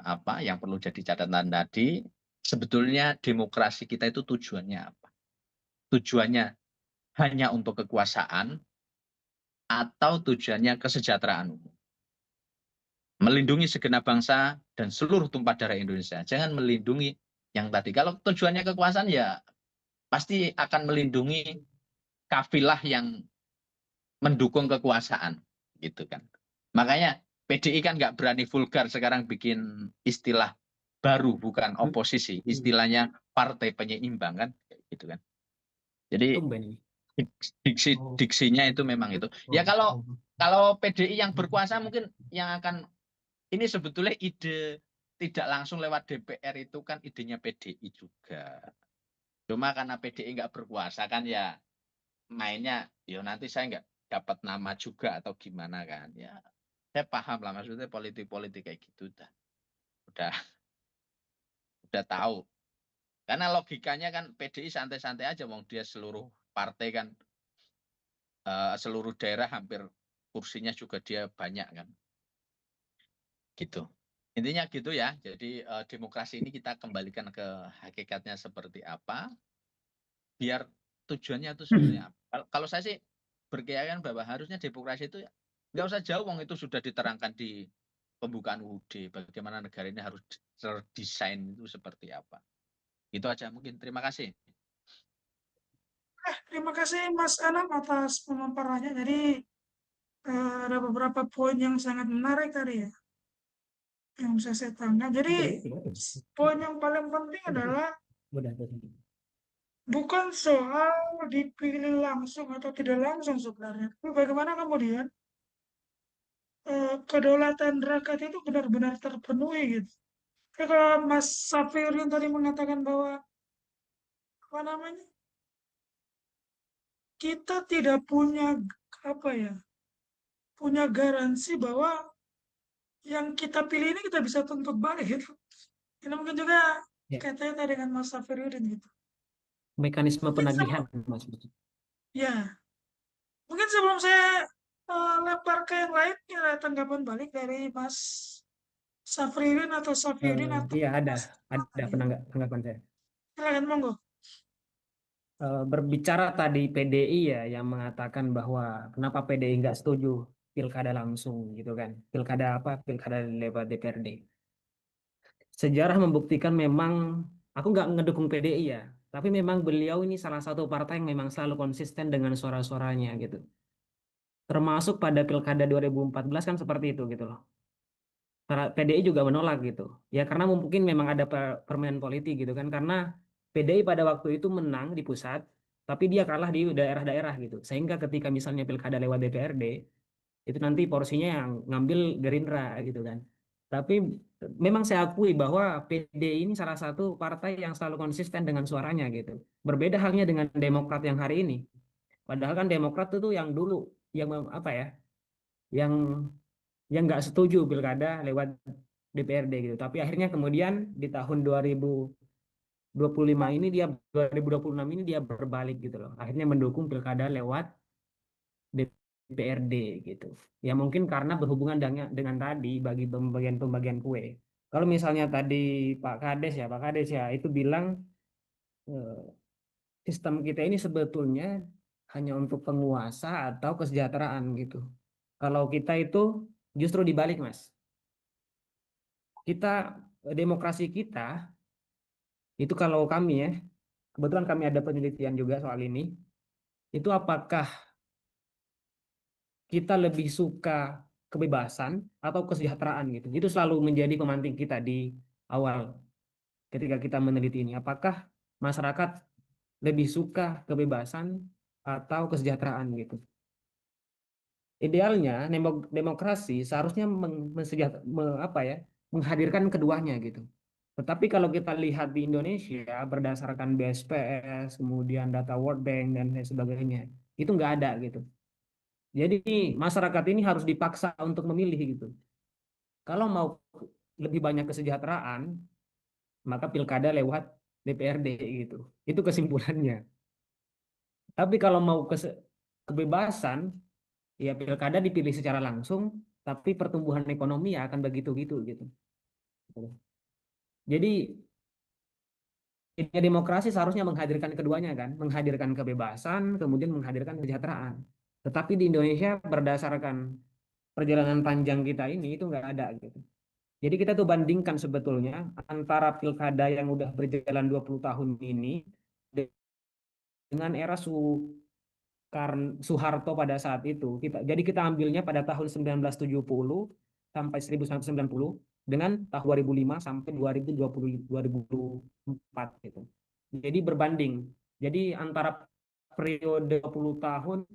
apa yang perlu jadi catatan tadi, sebetulnya demokrasi kita itu tujuannya apa? Tujuannya hanya untuk kekuasaan atau tujuannya kesejahteraan umum? Melindungi segenap bangsa dan seluruh tumpah darah Indonesia. Jangan melindungi yang tadi. Kalau tujuannya kekuasaan ya pasti akan melindungi kafilah yang mendukung kekuasaan, gitu kan. Makanya PDI kan nggak berani vulgar sekarang bikin istilah baru, bukan oposisi, istilahnya partai penyeimbang kan, gitu kan. Jadi diksinya itu memang itu. Ya kalau PDI yang berkuasa mungkin yang akan, ini sebetulnya ide tidak langsung lewat DPR itu kan idenya PDI juga. Cuma karena PDI nggak berkuasa kan ya mainnya, ya nanti saya nggak dapat nama juga atau gimana kan. Ya saya paham lah, maksudnya politik-politik kayak gitu udah tahu. Karena logikanya kan PDI santai-santai aja, wong dia seluruh partai kan, seluruh daerah hampir kursinya juga dia banyak kan. Gitu. Intinya gitu ya. Jadi demokrasi ini kita kembalikan ke hakikatnya seperti apa, biar tujuannya itu sebetulnya apa. Kalau saya sih berkeyakinan bahwa harusnya demokrasi itu nggak usah jauh, wong itu sudah diterangkan di pembukaan UUD, bagaimana negara ini harus terdesain itu seperti apa. Itu aja mungkin. Terima kasih. Terima kasih Mas Anam atas pemaparannya. Jadi ada beberapa poin yang sangat menarik tadi ya, yang bisa saya tangkap. Jadi poin yang paling penting adalah bukan soal dipilih langsung atau tidak langsung sebenarnya, tapi bagaimana kemudian kedaulatan rakyat itu benar-benar terpenuhi gitu. Kalau Mas Safirin tadi mengatakan bahwa apa namanya, kita tidak punya punya garansi bahwa yang kita pilih ini kita bisa tuntut balik gitu. Ini mungkin juga kaitannya dengan Mas Safiruddin gitu. Mekanisme penagihan, Mas. Ya, mungkin sebelum saya lempar ke yang lain, ada tanggapan balik dari Mas Safiruddin atau Safiuddin atau Iya, ada ya. tanggapan saya. Silakan monggo. Berbicara tadi PDI ya yang mengatakan bahwa kenapa PDI nggak setuju pilkada langsung gitu kan, pilkada lewat DPRD. Sejarah membuktikan memang aku nggak ngedukung PDI ya, tapi memang beliau ini salah satu partai yang memang selalu konsisten dengan suara-suaranya gitu. Termasuk pada pilkada 2014 kan seperti itu gitu loh. PDI juga menolak gitu. Ya karena mungkin memang ada permainan politik gitu kan, karena PDI pada waktu itu menang di pusat, tapi dia kalah di daerah-daerah gitu. Sehingga ketika misalnya pilkada lewat DPRD, itu nanti porsinya yang ngambil Gerindra gitu kan. Tapi memang saya akui bahwa PDI ini salah satu partai yang selalu konsisten dengan suaranya gitu. Berbeda halnya dengan Demokrat yang hari ini. Padahal kan Demokrat itu yang dulu yang yang nggak setuju pilkada lewat DPRD gitu. Tapi akhirnya kemudian di tahun 2025 ini dia 2026 ini dia berbalik gitu loh. Akhirnya mendukung pilkada lewat DPRD gitu. Ya mungkin karena berhubungan dengan tadi bagi pembagian kue. Kalau misalnya tadi Pak Kades ya itu bilang sistem kita ini sebetulnya hanya untuk penguasa atau kesejahteraan gitu. Kalau kita itu justru dibalik, Mas. Kita demokrasi kita itu kalau kami ya, kebetulan kami ada penelitian juga soal ini. Itu apakah kita lebih suka kebebasan atau kesejahteraan gitu. Itu selalu menjadi pemantik kita di awal ketika kita meneliti ini. Apakah masyarakat lebih suka kebebasan atau kesejahteraan gitu. Idealnya demokrasi seharusnya menghadirkan keduanya gitu. Tetapi kalau kita lihat di Indonesia berdasarkan BSPS, kemudian data World Bank dan lain sebagainya, itu nggak ada gitu. Jadi masyarakat ini harus dipaksa untuk memilih gitu. Kalau mau lebih banyak kesejahteraan, maka pilkada lewat DPRD gitu. Itu kesimpulannya. Tapi kalau mau kebebasan, ya pilkada dipilih secara langsung, tapi pertumbuhan ekonomi ya akan begitu-gitu gitu. Jadi demokrasi seharusnya menghadirkan keduanya kan, menghadirkan kebebasan, kemudian menghadirkan kesejahteraan. Tetapi di Indonesia berdasarkan perjalanan panjang kita ini itu nggak ada gitu. Jadi kita tuh bandingkan sebetulnya antara pilkada yang udah berjalan 20 tahun ini dengan era Soeharto pada saat itu. Jadi kita ambilnya pada tahun 1970 sampai 1990 dengan tahun 2005 sampai 2024 gitu. Jadi berbanding. Jadi antara periode 20 tahun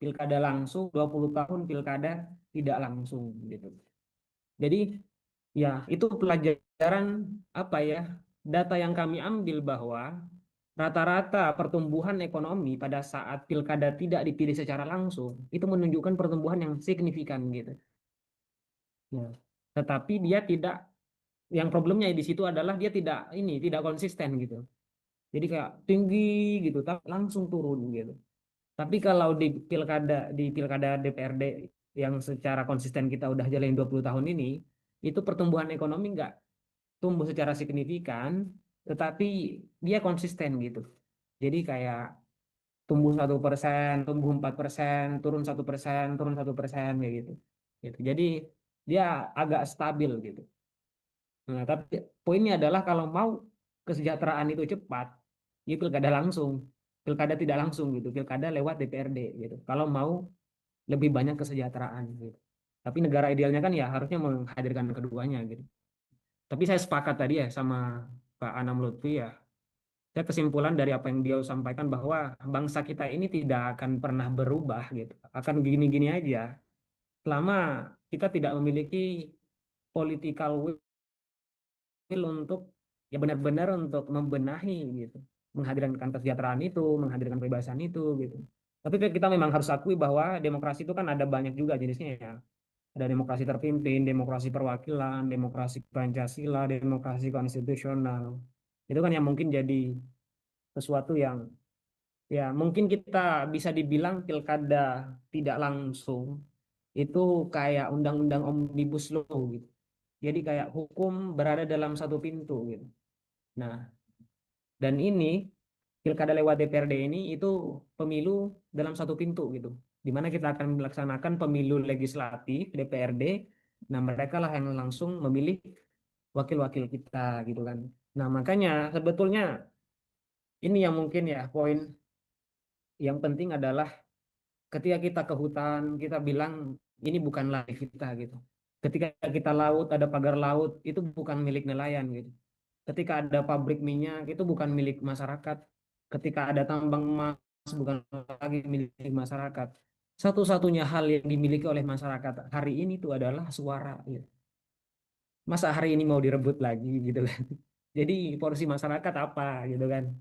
pilkada langsung, 20 tahun pilkada tidak langsung gitu. Jadi ya itu pelajaran apa ya? Data yang kami ambil bahwa rata-rata pertumbuhan ekonomi pada saat pilkada tidak dipilih secara langsung itu menunjukkan pertumbuhan yang signifikan gitu. Ya. Tetapi dia tidak, yang problemnya di situ adalah dia tidak konsisten gitu. Jadi kayak tinggi gitu, tapi langsung turun gitu. Tapi kalau di pilkada DPRD yang secara konsisten kita udah jalanin 20 tahun ini, itu pertumbuhan ekonomi nggak tumbuh secara signifikan, tetapi dia konsisten gitu. Jadi kayak tumbuh 1%, tumbuh 4%, turun 1%, turun 1% kayak gitu. Jadi dia agak stabil gitu. Nah, tapi poinnya adalah kalau mau kesejahteraan itu cepat, ya pilkada langsung, pilkada tidak langsung gitu, pilkada lewat DPRD gitu. Kalau mau lebih banyak kesejahteraan gitu. Tapi negara idealnya kan ya harusnya menghadirkan keduanya gitu. Tapi saya sepakat tadi ya sama Pak Anam Lutfi ya. Saya kesimpulan dari apa yang dia sampaikan bahwa bangsa kita ini tidak akan pernah berubah gitu. Akan gini-gini aja. Selama kita tidak memiliki political will untuk ya benar-benar untuk membenahi gitu. Menghadirkan kesejahteraan itu, menghadirkan kebebasan itu gitu. Tapi kita memang harus akui bahwa demokrasi itu kan ada banyak juga jenisnya ya. Ada demokrasi terpimpin, demokrasi perwakilan, demokrasi Pancasila, demokrasi konstitusional. Itu kan yang mungkin jadi sesuatu yang ya mungkin kita bisa dibilang pilkada tidak langsung itu kayak undang-undang omnibus law gitu. Jadi kayak hukum berada dalam satu pintu gitu. Nah, dan ini pilkada lewat DPRD ini itu pemilu dalam satu pintu gitu. Di mana kita akan melaksanakan pemilu legislatif DPRD. Nah, mereka lah yang langsung memilih wakil-wakil kita gitu kan. Nah, makanya sebetulnya ini yang mungkin ya poin yang penting adalah ketika kita ke hutan, kita bilang ini bukan lagi kita gitu. Ketika kita laut, ada pagar laut, itu bukan milik nelayan gitu. Ketika ada pabrik minyak, itu bukan milik masyarakat. Ketika ada tambang emas, bukan lagi milik masyarakat. Satu-satunya hal yang dimiliki oleh masyarakat hari ini itu adalah suara. Gitu. Masa hari ini mau direbut lagi gitu kan. Jadi porsi masyarakat apa gitu kan.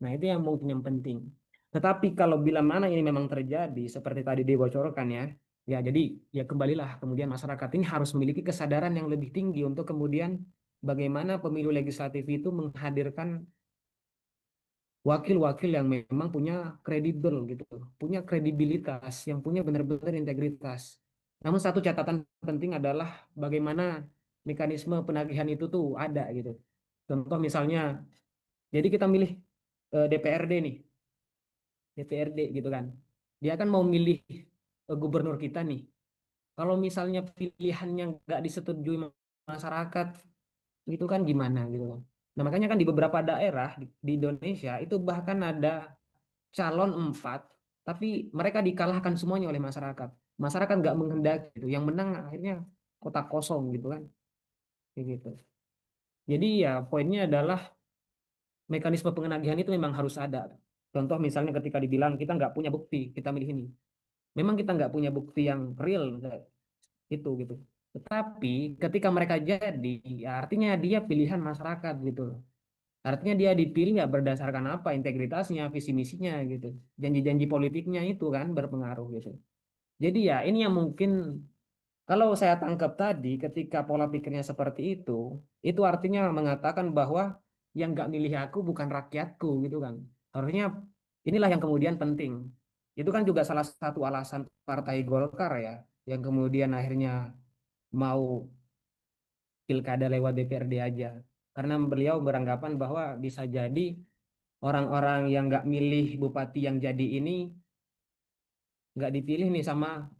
Nah itu yang mungkin yang penting. Tetapi kalau bila mana ini memang terjadi seperti tadi dibocorkan ya, Ya, jadi ya kembalilah kemudian masyarakat ini harus memiliki kesadaran yang lebih tinggi untuk kemudian bagaimana pemilu legislatif itu menghadirkan wakil-wakil yang memang punya kredibel gitu, punya kredibilitas, yang punya benar-benar integritas. Namun satu catatan penting adalah bagaimana mekanisme penagihan itu tuh ada gitu. Contoh misalnya, jadi kita milih DPRD nih, DPRD gitu kan. Dia kan mau milih gubernur kita nih. Kalau misalnya pilihannya nggak disetujui masyarakat, gitu kan gimana gitu kan. Nah makanya kan di beberapa daerah di Indonesia itu bahkan ada calon 4, tapi mereka dikalahkan semuanya oleh masyarakat. Masyarakat nggak menghendaki gitu. Yang menang akhirnya kotak kosong gitu kan. Kayak gitu. Jadi ya poinnya adalah mekanisme pengenagihan itu memang harus ada. Contoh misalnya ketika dibilang kita nggak punya bukti, kita milih ini. Memang kita nggak punya bukti yang real itu gitu. Tetapi ketika mereka jadi, ya artinya dia pilihan masyarakat gitu. Artinya dia dipilih ya berdasarkan apa? Integritasnya, visi misinya gitu. Janji-janji politiknya itu kan berpengaruh gitu. Jadi ya ini yang mungkin kalau saya tangkap tadi ketika pola pikirnya seperti itu artinya mengatakan bahwa yang nggak milih aku bukan rakyatku gitu kan. Harusnya inilah yang kemudian penting. Itu kan juga salah satu alasan Partai Golkar ya, yang kemudian akhirnya mau pilkada lewat DPRD aja. Karena beliau beranggapan bahwa bisa jadi orang-orang yang nggak milih bupati yang jadi ini nggak dipilih nih sama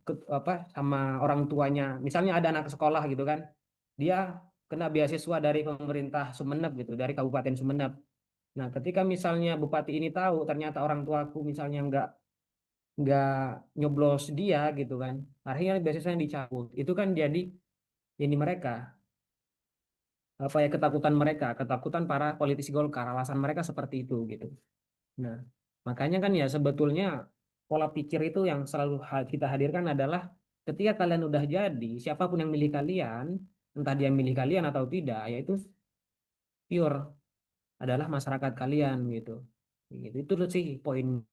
sama orang tuanya. Misalnya ada anak sekolah gitu kan, dia kena beasiswa dari pemerintah Sumeneb gitu, dari Kabupaten Sumeneb. Nah, ketika misalnya bupati ini tahu ternyata orang tuaku misalnya nggak nyoblos dia gitu kan, akhirnya beasiswa yang dicabut. Itu kan jadi ini mereka apa ya ketakutan mereka, ketakutan para politisi Golkar, alasan mereka seperti itu gitu. Nah, makanya kan ya sebetulnya pola pikir itu yang selalu kita hadirkan adalah ketika kalian udah jadi, siapapun yang milih kalian, entah dia milih kalian atau tidak, yaitu pure adalah masyarakat kalian gitu. Gitu. Itu sih poinnya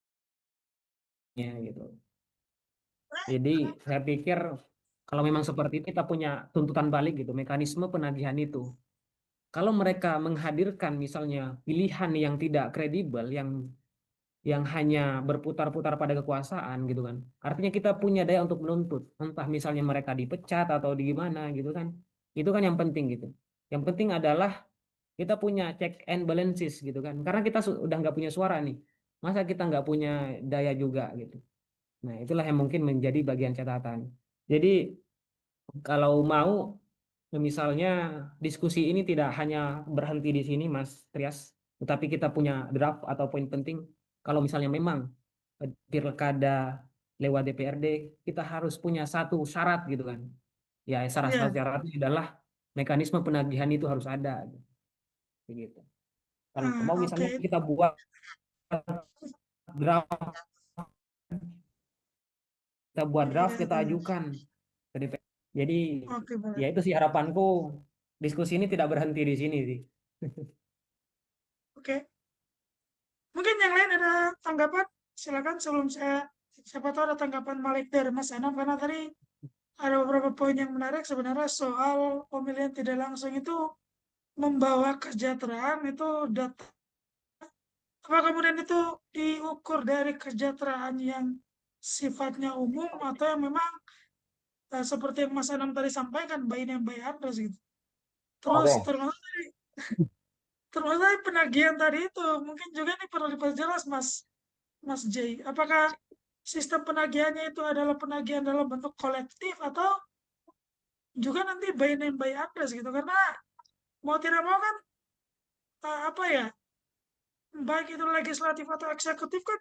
gitu. Jadi saya pikir kalau memang seperti itu kita punya tuntutan balik gitu, mekanisme penagihan itu. Kalau mereka menghadirkan misalnya pilihan yang tidak kredibel, yang hanya berputar-putar pada kekuasaan gitu kan. Artinya kita punya daya untuk menuntut, entah misalnya mereka dipecat atau di gimana gitu kan. Itu kan yang penting gitu. Yang penting adalah kita punya check and balances gitu kan. Karena kita udah nggak punya suara nih. Masa kita nggak punya daya juga gitu. Nah, itulah yang mungkin menjadi bagian catatan. Jadi kalau mau misalnya diskusi ini tidak hanya berhenti di sini Mas Trias, tetapi kita punya draft atau poin penting. Kalau misalnya memang pilkada lewat DPRD, kita harus punya satu syarat gitu kan. Ya, Iya. syaratnya adalah mekanisme penagihan itu harus ada. Begitu. Kalau mau Oke. misalnya kita buat draft, Iya, kita iya. ajukan ke DPR. Jadi Oke, boleh. ya itu sih harapanku diskusi ini tidak berhenti di sini sih. Oke. Mungkin yang lain ada tanggapan? Silakan sebelum siapa tahu ada tanggapan Malik dari Mas Anam karena tadi ada beberapa poin yang menarik sebenarnya soal pemilihan tidak langsung itu membawa kesejahteraan itu data apa kemudian itu diukur dari kesejahteraan yang sifatnya umum atau yang memang seperti yang Mas Anam tadi sampaikan by name by address gitu. Terus Oke, termasuk tadi penagihan tadi itu mungkin juga ini perlu diperjelas Mas J. Apakah sistem penagihannya itu adalah penagihan dalam bentuk kolektif atau juga nanti by name by address gitu karena mau tidak mau kan apa ya baik itu legislatif atau eksekutif kan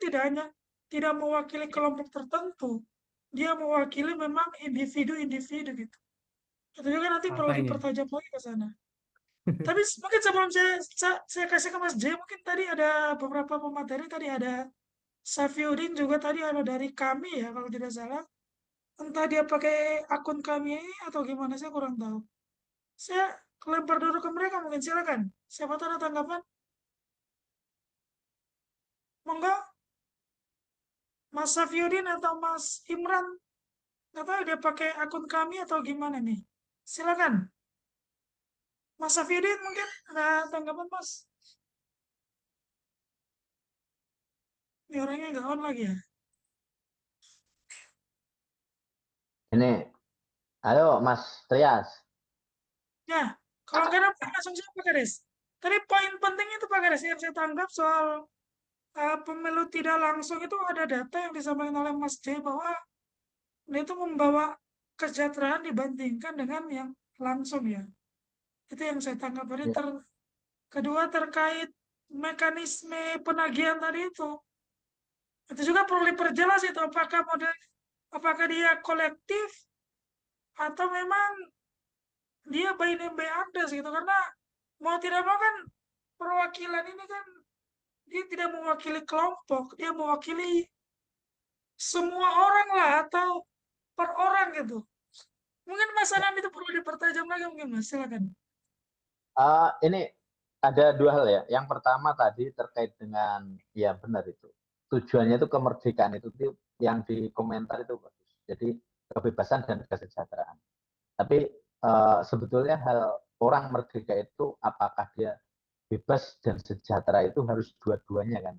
tidak mewakili kelompok tertentu dia mewakili memang individu-individu gitu itu juga nanti perlu Partainya. dipertajam lagi ke sana tapi mungkin sebelum saya kasih ke Mas J mungkin tadi ada beberapa pemateri tadi ada Safiuddin juga tadi ada dari kami ya kalau tidak salah entah dia pakai akun kami atau gimana saya kurang tahu saya lempar dulu ke mereka mungkin silakan siapa tahu ada tanggapan monggo Mas Safiuddin atau Mas Imran Nggak tahu dia pakai akun kami atau gimana nih. Silakan. Mas Safidin mungkin ada tanggapan Mas. Ini orangnya nggak on lagi ya. Ini, ayo Mas Trias. Ya, kalau nggak dapat langsung siapa Pak Kades? Tadi poin penting itu Pak Kades yang saya tanggap soal pemilu tidak langsung itu ada data yang disampaikan oleh Mas J bahwa dia itu membawa kesejahteraan dibandingkan dengan yang langsung ya. Itu yang saya tangkap tadi. Ya. Kedua terkait mekanisme penagihan tadi itu juga perlu diperjelas itu apakah dia kolektif atau memang dia by name by address gitu, karena mau tidak mau kan perwakilan ini kan dia tidak mewakili kelompok, dia mewakili semua orang lah atau per orang gitu. Mungkin Mas Anam itu perlu dipertajam lagi mungkin Mas, silakan. Ini ada dua hal ya. Yang pertama tadi terkait dengan, ya benar itu. Tujuannya itu kemerdekaan itu yang dikomentar itu bagus. Jadi kebebasan dan kesejahteraan. Tapi sebetulnya hal orang merdeka itu apakah dia bebas dan sejahtera itu harus dua-duanya kan.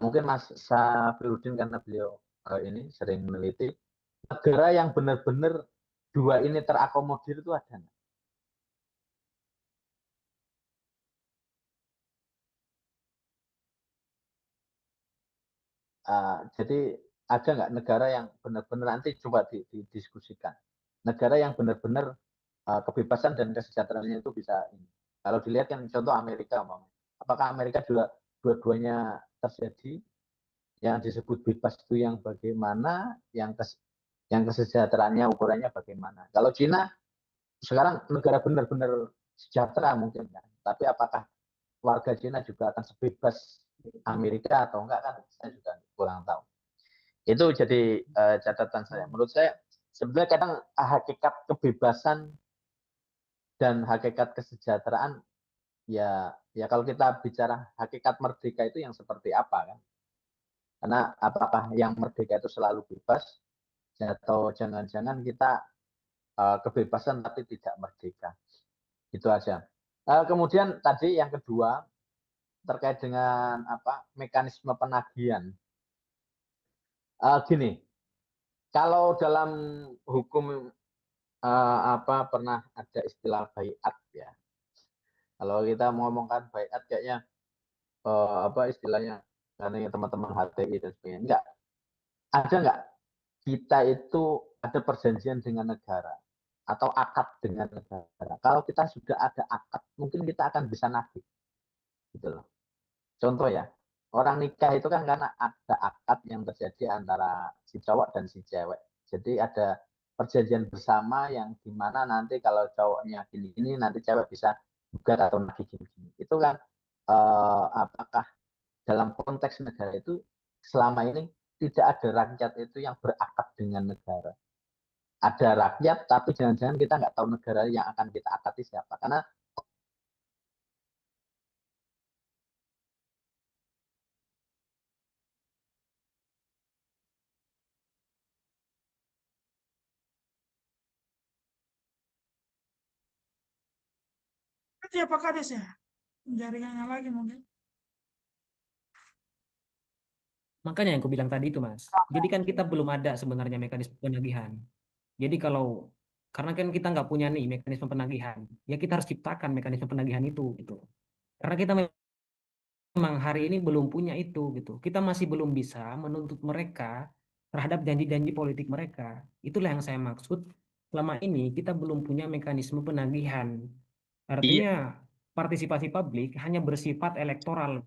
Mungkin Mas Safirudin karena beliau ini sering meneliti, negara yang benar-benar dua ini terakomodir itu ada nggak? Jadi ada nggak negara yang benar-benar, nanti coba didiskusikan, negara yang benar-benar kebebasan dan kesejahteraannya itu bisa ini. Kalau dilihat kan contoh Amerika, apakah Amerika juga dua-duanya terjadi? Yang disebut bebas itu yang bagaimana, yang kesejahteraannya ukurannya bagaimana? Kalau Cina sekarang negara benar-benar sejahtera mungkin kan, tapi apakah warga Cina juga akan sebebas Amerika atau enggak kan saya juga kurang tahu. Itu jadi catatan saya. Menurut saya sebenarnya kadang hakikat kebebasan dan hakikat kesejahteraan ya kalau kita bicara hakikat merdeka itu yang seperti apa kan? Karena apakah yang merdeka itu selalu bebas atau jangan-jangan kita kebebasan tapi tidak merdeka? Itu aja. Kemudian tadi yang kedua terkait dengan mekanisme penagihan. Gini, kalau dalam hukum pernah ada istilah baiat ya. Kalau kita ngomongkan baiat kayaknya istilahnya karena teman-teman HTI dan sebagainya. Enggak. Ada enggak kita itu ada perjanjian dengan negara atau akad dengan negara. Kalau kita sudah ada akad, mungkin kita akan bisa nagih. Gitu loh. Contoh ya, orang nikah itu kan karena ada akad yang terjadi antara si cowok dan si cewek. Jadi ada perjanjian bersama yang dimana nanti kalau cowoknya gini-gini, nanti cewek bisa gugat atau nagih gini-gini. Itu kan apakah dalam konteks negara itu selama ini tidak ada rakyat itu yang berakad dengan negara. Ada rakyat, tapi jangan-jangan kita nggak tahu negara yang akan kita akati siapa. Karena Itu ya Pak Kades ya, jaringannya lagi mungkin. Makanya yang aku bilang tadi itu Mas. Jadi kan kita belum ada sebenarnya mekanisme penagihan. Jadi karena kan kita nggak punya nih mekanisme penagihan, ya kita harus ciptakan mekanisme penagihan itu gitu. Karena kita memang hari ini belum punya itu gitu. Kita masih belum bisa menuntut mereka terhadap janji-janji politik mereka. Itulah yang saya maksud. Selama ini kita belum punya mekanisme penagihan. Artinya partisipasi publik hanya bersifat elektoral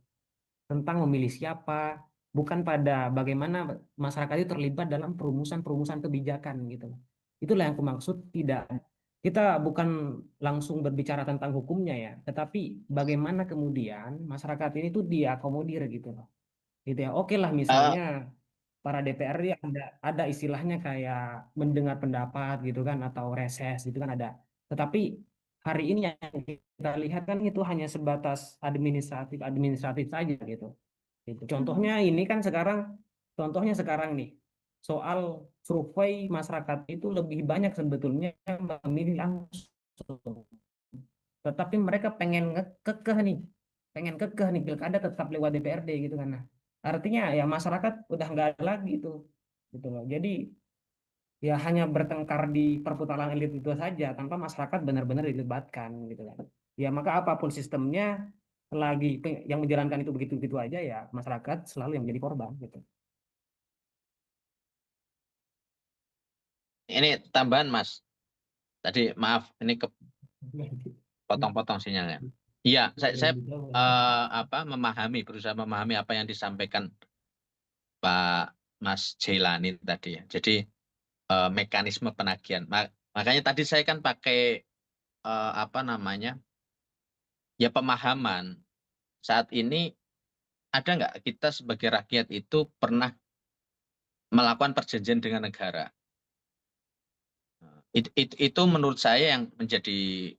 tentang memilih siapa, bukan pada bagaimana masyarakat itu terlibat dalam perumusan kebijakan gitu. Itulah yang aku maksud, kita bukan langsung berbicara tentang hukumnya ya, tetapi bagaimana kemudian masyarakat ini tuh diakomodir gitu loh. Gitu ya. Oke lah misalnya para DPRD ada istilahnya kayak mendengar pendapat gitu kan atau reses gitu kan ada. Tetapi hari ini yang kita lihat kan itu hanya sebatas administratif saja gitu. Contohnya ini kan contohnya sekarang nih soal survei masyarakat itu lebih banyak sebetulnya memilih langsung. Tetapi mereka pengen kekeh nih pilkada tetap lewat DPRD gitu kan. Nah, artinya ya masyarakat udah nggak ada lagi itu, gitu loh. Jadi ya hanya bertengkar di perputaran elit itu saja tanpa masyarakat benar-benar dilibatkan gitu kan. Ya maka apapun sistemnya yang menjalankan itu begitu-begitu aja ya masyarakat selalu yang menjadi korban gitu. Ini tambahan Mas. Tadi maaf ini potong-potong sinyalnya. Iya, saya berusaha memahami apa yang disampaikan Pak Mas Jailani tadi ya. Jadi mekanisme penagihan. Makanya tadi saya kan pakai ya pemahaman. Saat ini ada nggak kita sebagai rakyat itu pernah melakukan perjanjian dengan negara? Itu menurut saya yang menjadi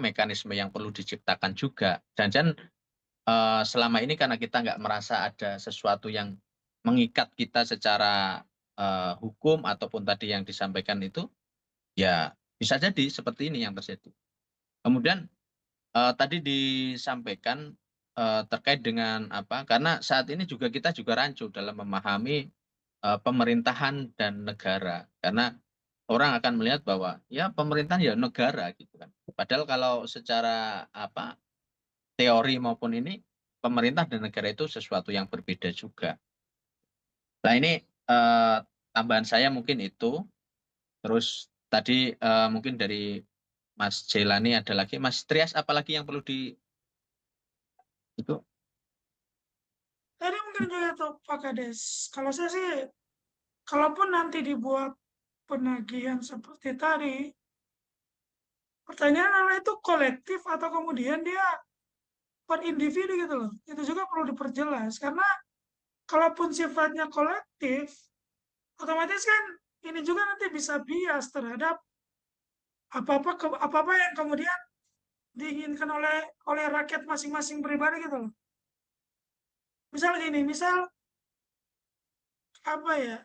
mekanisme yang perlu diciptakan juga. Dan selama ini karena kita nggak merasa ada sesuatu yang mengikat kita secara hukum ataupun tadi yang disampaikan itu, ya bisa jadi seperti ini yang terjadi. Kemudian tadi disampaikan terkait dengan karena saat ini juga kita juga rancu dalam memahami pemerintahan dan negara. Karena orang akan melihat bahwa ya pemerintahan ya negara gitu kan. Padahal kalau secara teori maupun ini pemerintah dan negara itu sesuatu yang berbeda juga. Nah ini tambahan saya mungkin itu. Terus tadi mungkin dari Mas Jailani ada lagi, Mas Trias apalagi yang perlu itu? Tadi mungkin juga tuh Pak Kades. Kalau saya sih, kalaupun nanti dibuat penagihan seperti tadi, pertanyaan adalah itu kolektif atau kemudian dia per individu gitu loh. Itu juga perlu diperjelas karena kalaupun sifatnya kolektif, otomatis kan ini juga nanti bisa bias terhadap apa-apa yang kemudian diinginkan oleh rakyat masing-masing pribadi gitu loh. Misal gini, apa ya?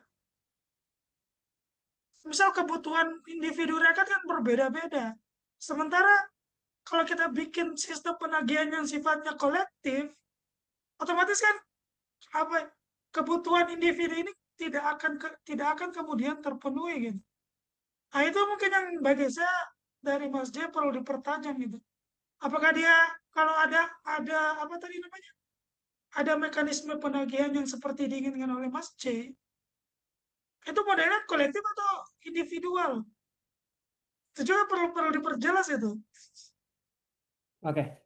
Misal kebutuhan individu rakyat kan berbeda-beda. Sementara kalau kita bikin sistem penagihan yang sifatnya kolektif, otomatis kan kebutuhan individu ini tidak akan kemudian terpenuhi gitu. Nah itu mungkin yang bagi saya dari Mas J perlu dipertajam gitu. Apakah dia kalau ada apa tadi namanya? Ada mekanisme penagihan yang seperti diinginkan oleh Mas J, itu modelnya kolektif atau individual? Itu juga perlu diperjelas itu. Oke.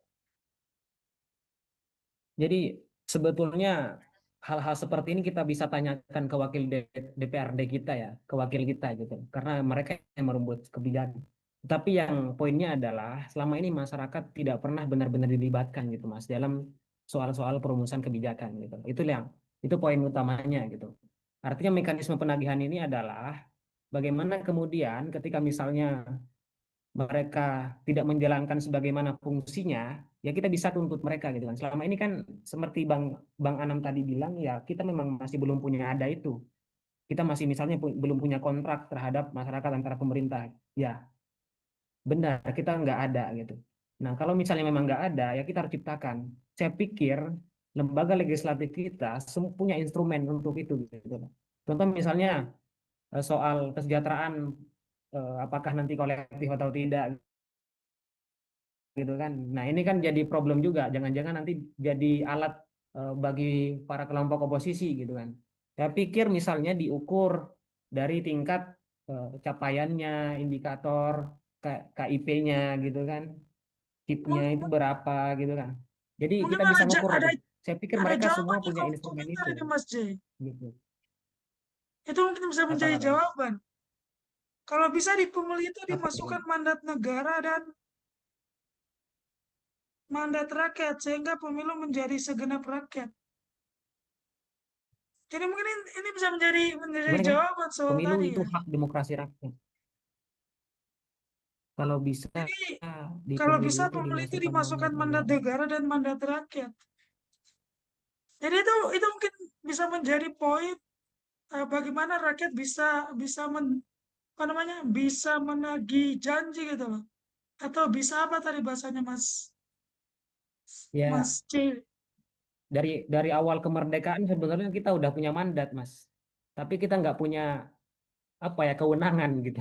Jadi sebetulnya hal-hal seperti ini kita bisa tanyakan ke wakil DPRD kita ya, ke wakil kita gitu. Karena mereka yang membuat kebijakan. Tapi yang poinnya adalah selama ini masyarakat tidak pernah benar-benar dilibatkan gitu Mas dalam soal-soal perumusan kebijakan gitu. Itu poin utamanya gitu. Artinya mekanisme penagihan ini adalah bagaimana kemudian ketika misalnya mereka tidak menjalankan sebagaimana fungsinya, ya kita bisa tuntut mereka gitu kan. Selama ini kan seperti Bang Anam tadi bilang, ya kita memang masih belum punya ada itu. Kita masih misalnya belum punya kontrak terhadap masyarakat antara pemerintah. Ya, benar, kita nggak ada gitu. Nah, kalau misalnya memang nggak ada, ya kita harus ciptakan. Saya pikir lembaga legislatif kita punya instrumen untuk itu gitu. Contoh misalnya soal kesejahteraan apakah nanti kolektif atau tidak gitu kan. Nah, ini kan jadi problem juga. Jangan-jangan nanti jadi alat bagi para kelompok oposisi gitu kan. Saya pikir misalnya diukur dari tingkat capaiannya, indikator KIP-nya gitu kan. KIP-nya itu berapa gitu kan. Jadi kita bisa mengukur itu. Saya pikir mereka semua punya instrumen itu. Mas J. Gitu. Itu mungkin bisa menjadi jawaban. Kalau bisa di pemilih itu dimasukkan mandat negara dan mandat rakyat sehingga pemilu menjadi segenap rakyat. Jadi mungkin ini bisa menjadi jawaban soal pemilu tadi itu ya. hak demokrasi rakyat. Kalau bisa Jadi, kalau bisa pemilih itu dimasukkan mandat negara dan mandat rakyat. Jadi itu mungkin bisa menjadi poin bagaimana rakyat bisa bisa menagih janji gitu loh. Atau bisa apa tadi bahasanya Ya, Mas C? dari awal kemerdekaan sebenarnya kita udah punya mandat, Mas. Tapi kita nggak punya apa ya kewenangan gitu.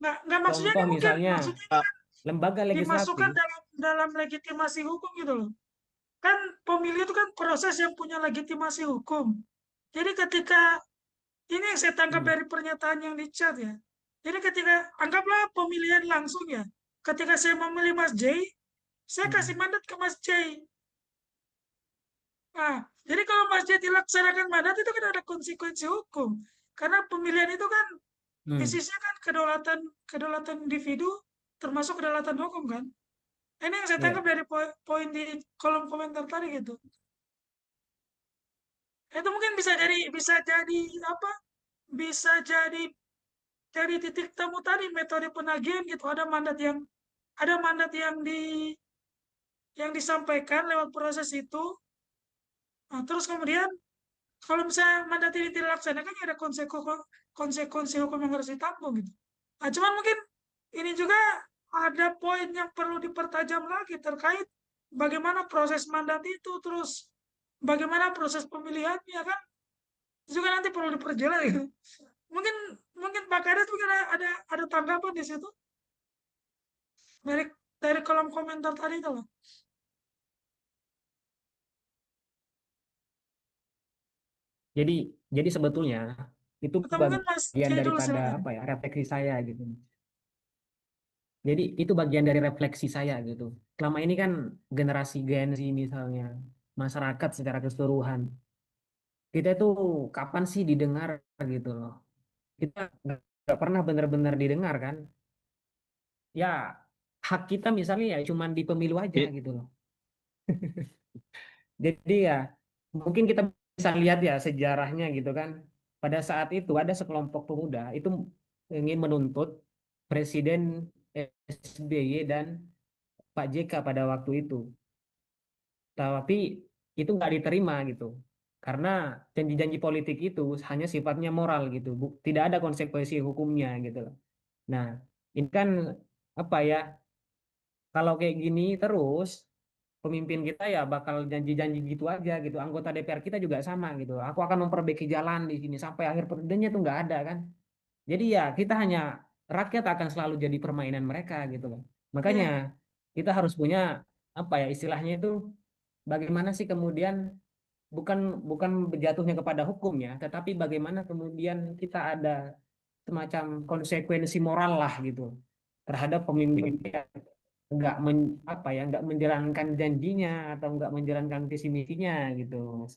Nggak maksudnya Contoh ini mungkin misalnya maksudnya ini kan lembaga dimasukkan legislatif. dalam legitimasi hukum gitu loh. Kan pemilu itu kan proses yang punya legitimasi hukum. Jadi ketika ini yang saya tangkap dari pernyataan yang di chat ya. Jadi ketika anggaplah pemilihan langsung ya. Ketika saya memilih Mas J, saya kasih mandat ke Mas J. Nah, jadi kalau Mas J dilaksanakan mandat itu kan ada konsekuensi hukum. Karena pemilihan itu kan basisnya kan kedaulatan individu termasuk kedaulatan hukum kan. Ini yang saya Ya. tangkap dari poin di kolom komentar tadi gitu. Itu mungkin bisa jadi apa? Bisa jadi titik temu tadi metode penagihan gitu. Ada mandat yang disampaikan lewat proses itu. Nah, terus kemudian kalau misalnya mandat ini tidak dilaksanakan ya ada konsekuensi hukum yang harus ditanggung gitu. Nah, cuman mungkin ini juga ada poin yang perlu dipertajam lagi terkait bagaimana proses mandat itu, terus bagaimana proses pemilihannya kan juga nanti perlu diperjelas gitu. Mungkin mungkin Pak Kadet mungkin ada tanggapan di situ dari kolom komentar tadi itu loh. Jadi sebetulnya itu Atau mungkin Mas bagian J dulu daripada silakan. apa ya refleksi saya gitu. Jadi itu bagian dari refleksi saya gitu. Selama ini kan generasi Gen Z misalnya, masyarakat secara keseluruhan, kita itu kapan sih didengar gitu loh. Kita nggak pernah benar-benar didengar kan. Ya hak kita misalnya ya cuman di pemilu aja gitu loh. Jadi ya mungkin kita bisa lihat ya sejarahnya gitu kan. Pada saat itu ada sekelompok pemuda itu ingin menuntut Presiden SBY dan Pak JK pada waktu itu. Tapi itu nggak diterima gitu. Karena janji-janji politik itu hanya sifatnya moral gitu, tidak ada konsekuensi hukumnya gitu loh. Nah, ini kan apa ya? Kalau kayak gini terus pemimpin kita ya bakal janji-janji gitu aja gitu. Anggota DPR kita juga sama gitu. Aku akan memperbaiki jalan di sini sampai akhir periodenya tuh nggak ada kan. Jadi ya kita hanya rakyat akan selalu jadi permainan mereka gitu loh. Makanya Iya, kita harus punya apa ya istilahnya itu bagaimana sih kemudian bukan bukan berjatuhnya kepada hukum ya, tetapi bagaimana kemudian kita ada semacam konsekuensi moral lah gitu terhadap pemimpin yang apa ya nggak menjalankan janjinya atau nggak menjalankan visi misinya gitu Mas.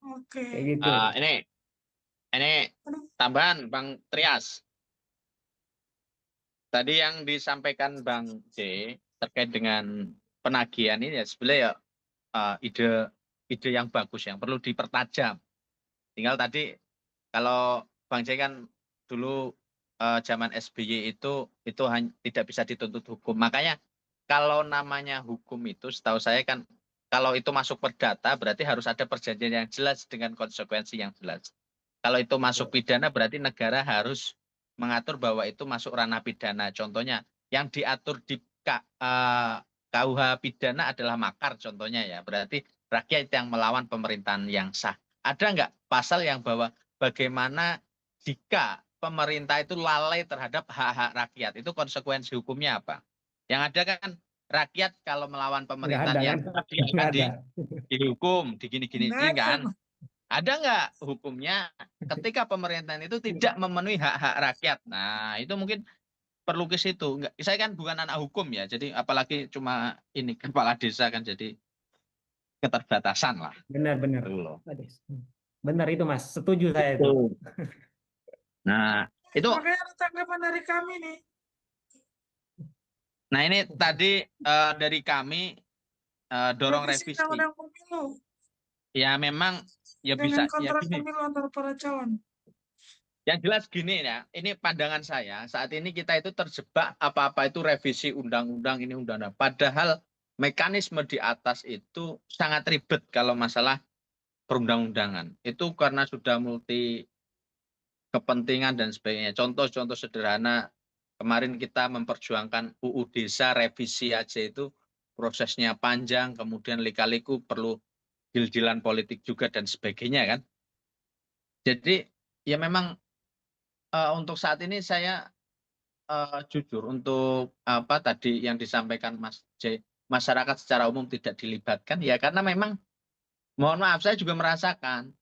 oke. Kayak gitu. Ini tambahan Bang Trias. Tadi yang disampaikan Bang C terkait dengan penagihan ini ya sebenarnya ya ide yang bagus yang perlu dipertajam. Tinggal tadi kalau Bang C kan dulu zaman SBY itu tidak bisa dituntut hukum. Makanya kalau namanya hukum itu setahu saya kan kalau itu masuk perdata berarti harus ada perjanjian yang jelas dengan konsekuensi yang jelas. Kalau itu masuk pidana berarti negara harus mengatur bahwa itu masuk ranah pidana. Contohnya yang diatur di KUH pidana adalah makar contohnya ya. Berarti rakyat yang melawan pemerintahan yang sah. Ada nggak pasal yang bahwa bagaimana jika pemerintah itu lalai terhadap hak-hak rakyat? Itu konsekuensi hukumnya apa? Yang ada kan rakyat kalau melawan Nggak pemerintahan ada yang kan. dia Nggak akan ada. dihukum, digini-gini Nggak ada. kan? Ada nggak hukumnya ketika pemerintahan itu tidak memenuhi hak-hak rakyat? Nah, itu mungkin perlu ke situ. Enggak, saya kan bukan anak hukum ya, jadi apalagi cuma ini kepala desa kan jadi keterbatasan lah. Benar-benar. Itu loh. Benar itu Mas, setuju saya itu. Nah, itu Makanya ada tanggapan dari kami nih. nah ini tadi dari kami dorong Revisi revisi. Undang-Undang Pemilu Ya memang ya dengan bisa ya kontrak gini. pemilu antara para calon. Yang jelas gini ya, ini pandangan saya. Saat ini kita itu terjebak apa-apa itu revisi undang-undang ini undang-undang. Padahal mekanisme di atas itu sangat ribet kalau masalah perundang-undangan. Itu karena sudah multi kepentingan dan sebagainya. Contoh-contoh sederhana, kemarin kita memperjuangkan UU Desa revisi aja itu prosesnya panjang, kemudian lika-liku perlu deal-dealan politik juga dan sebagainya kan. Jadi ya memang untuk saat ini saya jujur untuk apa tadi yang disampaikan Mas J, masyarakat secara umum tidak dilibatkan ya karena memang mohon maaf saya juga merasakan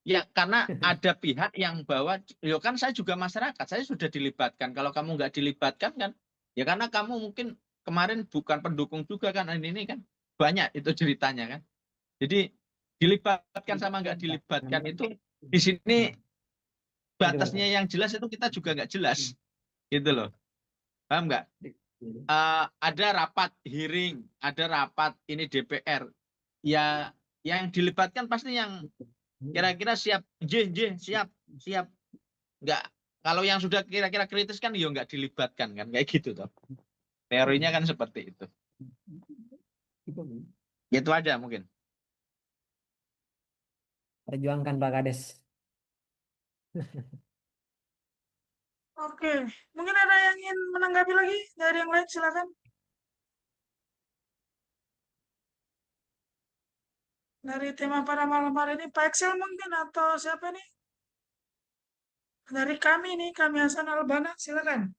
ya karena ada pihak yang bawa ya kan saya juga masyarakat, saya sudah dilibatkan. Kalau kamu nggak dilibatkan kan ya karena kamu mungkin kemarin bukan pendukung juga kan ini kan banyak itu ceritanya kan. Jadi dilibatkan sama nggak dilibatkan itu di sini batasnya yang jelas itu kita juga nggak jelas gitu loh, paham nggak? Ada rapat hearing, ada rapat ini DPR ya yang dilibatkan pasti yang kira-kira siap siap nggak, kalau yang sudah kira-kira kritis kan ya nggak dilibatkan kan kayak gitu toh teorinya kan seperti itu. Itu aja mungkin. Perjuangkan Pak Kades. Oke, mungkin ada yang ingin menanggapi lagi dari yang lain, silakan. Dari tema pada malam hari ini, Pak Excel mungkin atau siapa nih? Dari kami nih, kami Hasan Albana, silakan.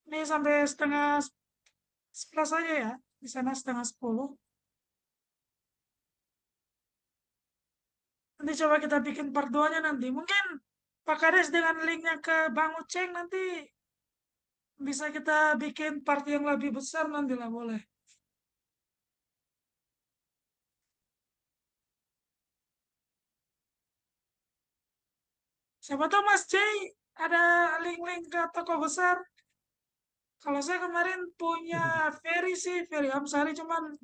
Ini sampai setengah 11 aja ya, di sana setengah 10. Nanti coba kita bikin part 2-nya nanti. Mungkin Pak Kades dengan linknya ke Bang Uceng nanti bisa kita bikin part yang lebih besar nanti lah, boleh. Siapa tahu Mas J ada link-link ke toko besar. Kalau saya kemarin punya Ferry sih, Ferry Amsari, cuman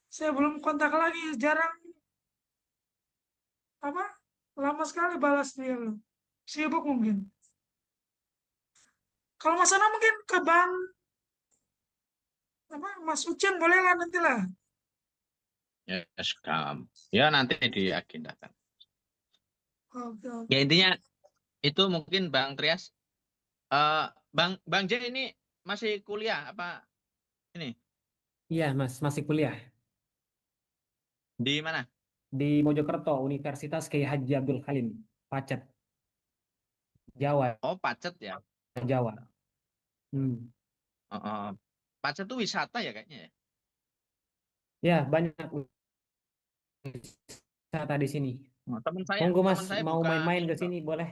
saya belum kontak lagi, jarang apa? Lama sekali balas dia loh. Sibuk mungkin. Kalau Mas Ana mungkin ke Bang apa Mas Ucen boleh lah nanti lah. Yes, ya nanti diagendakan. Oke. Ya intinya itu mungkin Bang Trias, Bang J ini masih kuliah apa ini? Iya, Mas, masih kuliah Di mana? di Mojokerto, Universitas Kiai Haji Abdul Halim, Pacet, Jawa, Oh Pacet ya. Jawa. Pacet itu wisata ya kayaknya ya. Ya, banyak wisata di sini. Teman saya, Monggo Mas, teman saya mau buka main-main ini ke kok. sini boleh.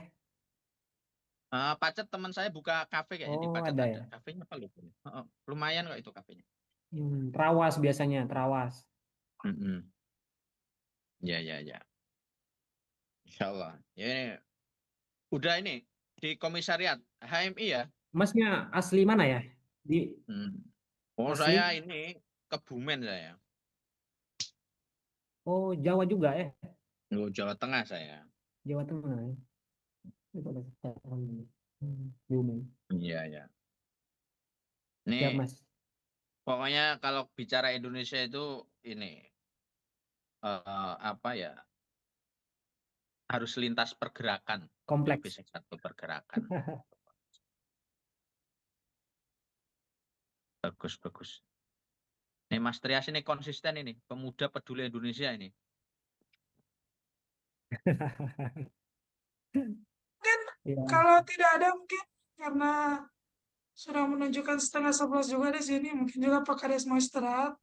Pacet teman saya buka kafe kayaknya di Oh, Pacet ada ada. ya. Kafenya apa lupa. Lumayan kok itu kafenya. Trawas biasanya, Trawas. Ya. Insya Allah. Ya ini udah ini di komisariat HMI ya. Masnya asli mana ya? Di Oh asli? saya ini Kebumen saya. Oh, Jawa juga ya? Oh, Jawa Tengah saya. Jawa Tengah ya. Iya. Ini Siap, Mas. pokoknya kalau bicara Indonesia itu ini apa ya? Harus lintas pergerakan. Kompleks. Bisa satu pergerakan. Bagus. Nih Mas Trias ini konsisten ini, pemuda peduli Indonesia ini. Mungkin Ya. kalau tidak ada mungkin karena sudah menunjukkan setengah 11 juga di sini, mungkin juga Pak Kades mau istirahat.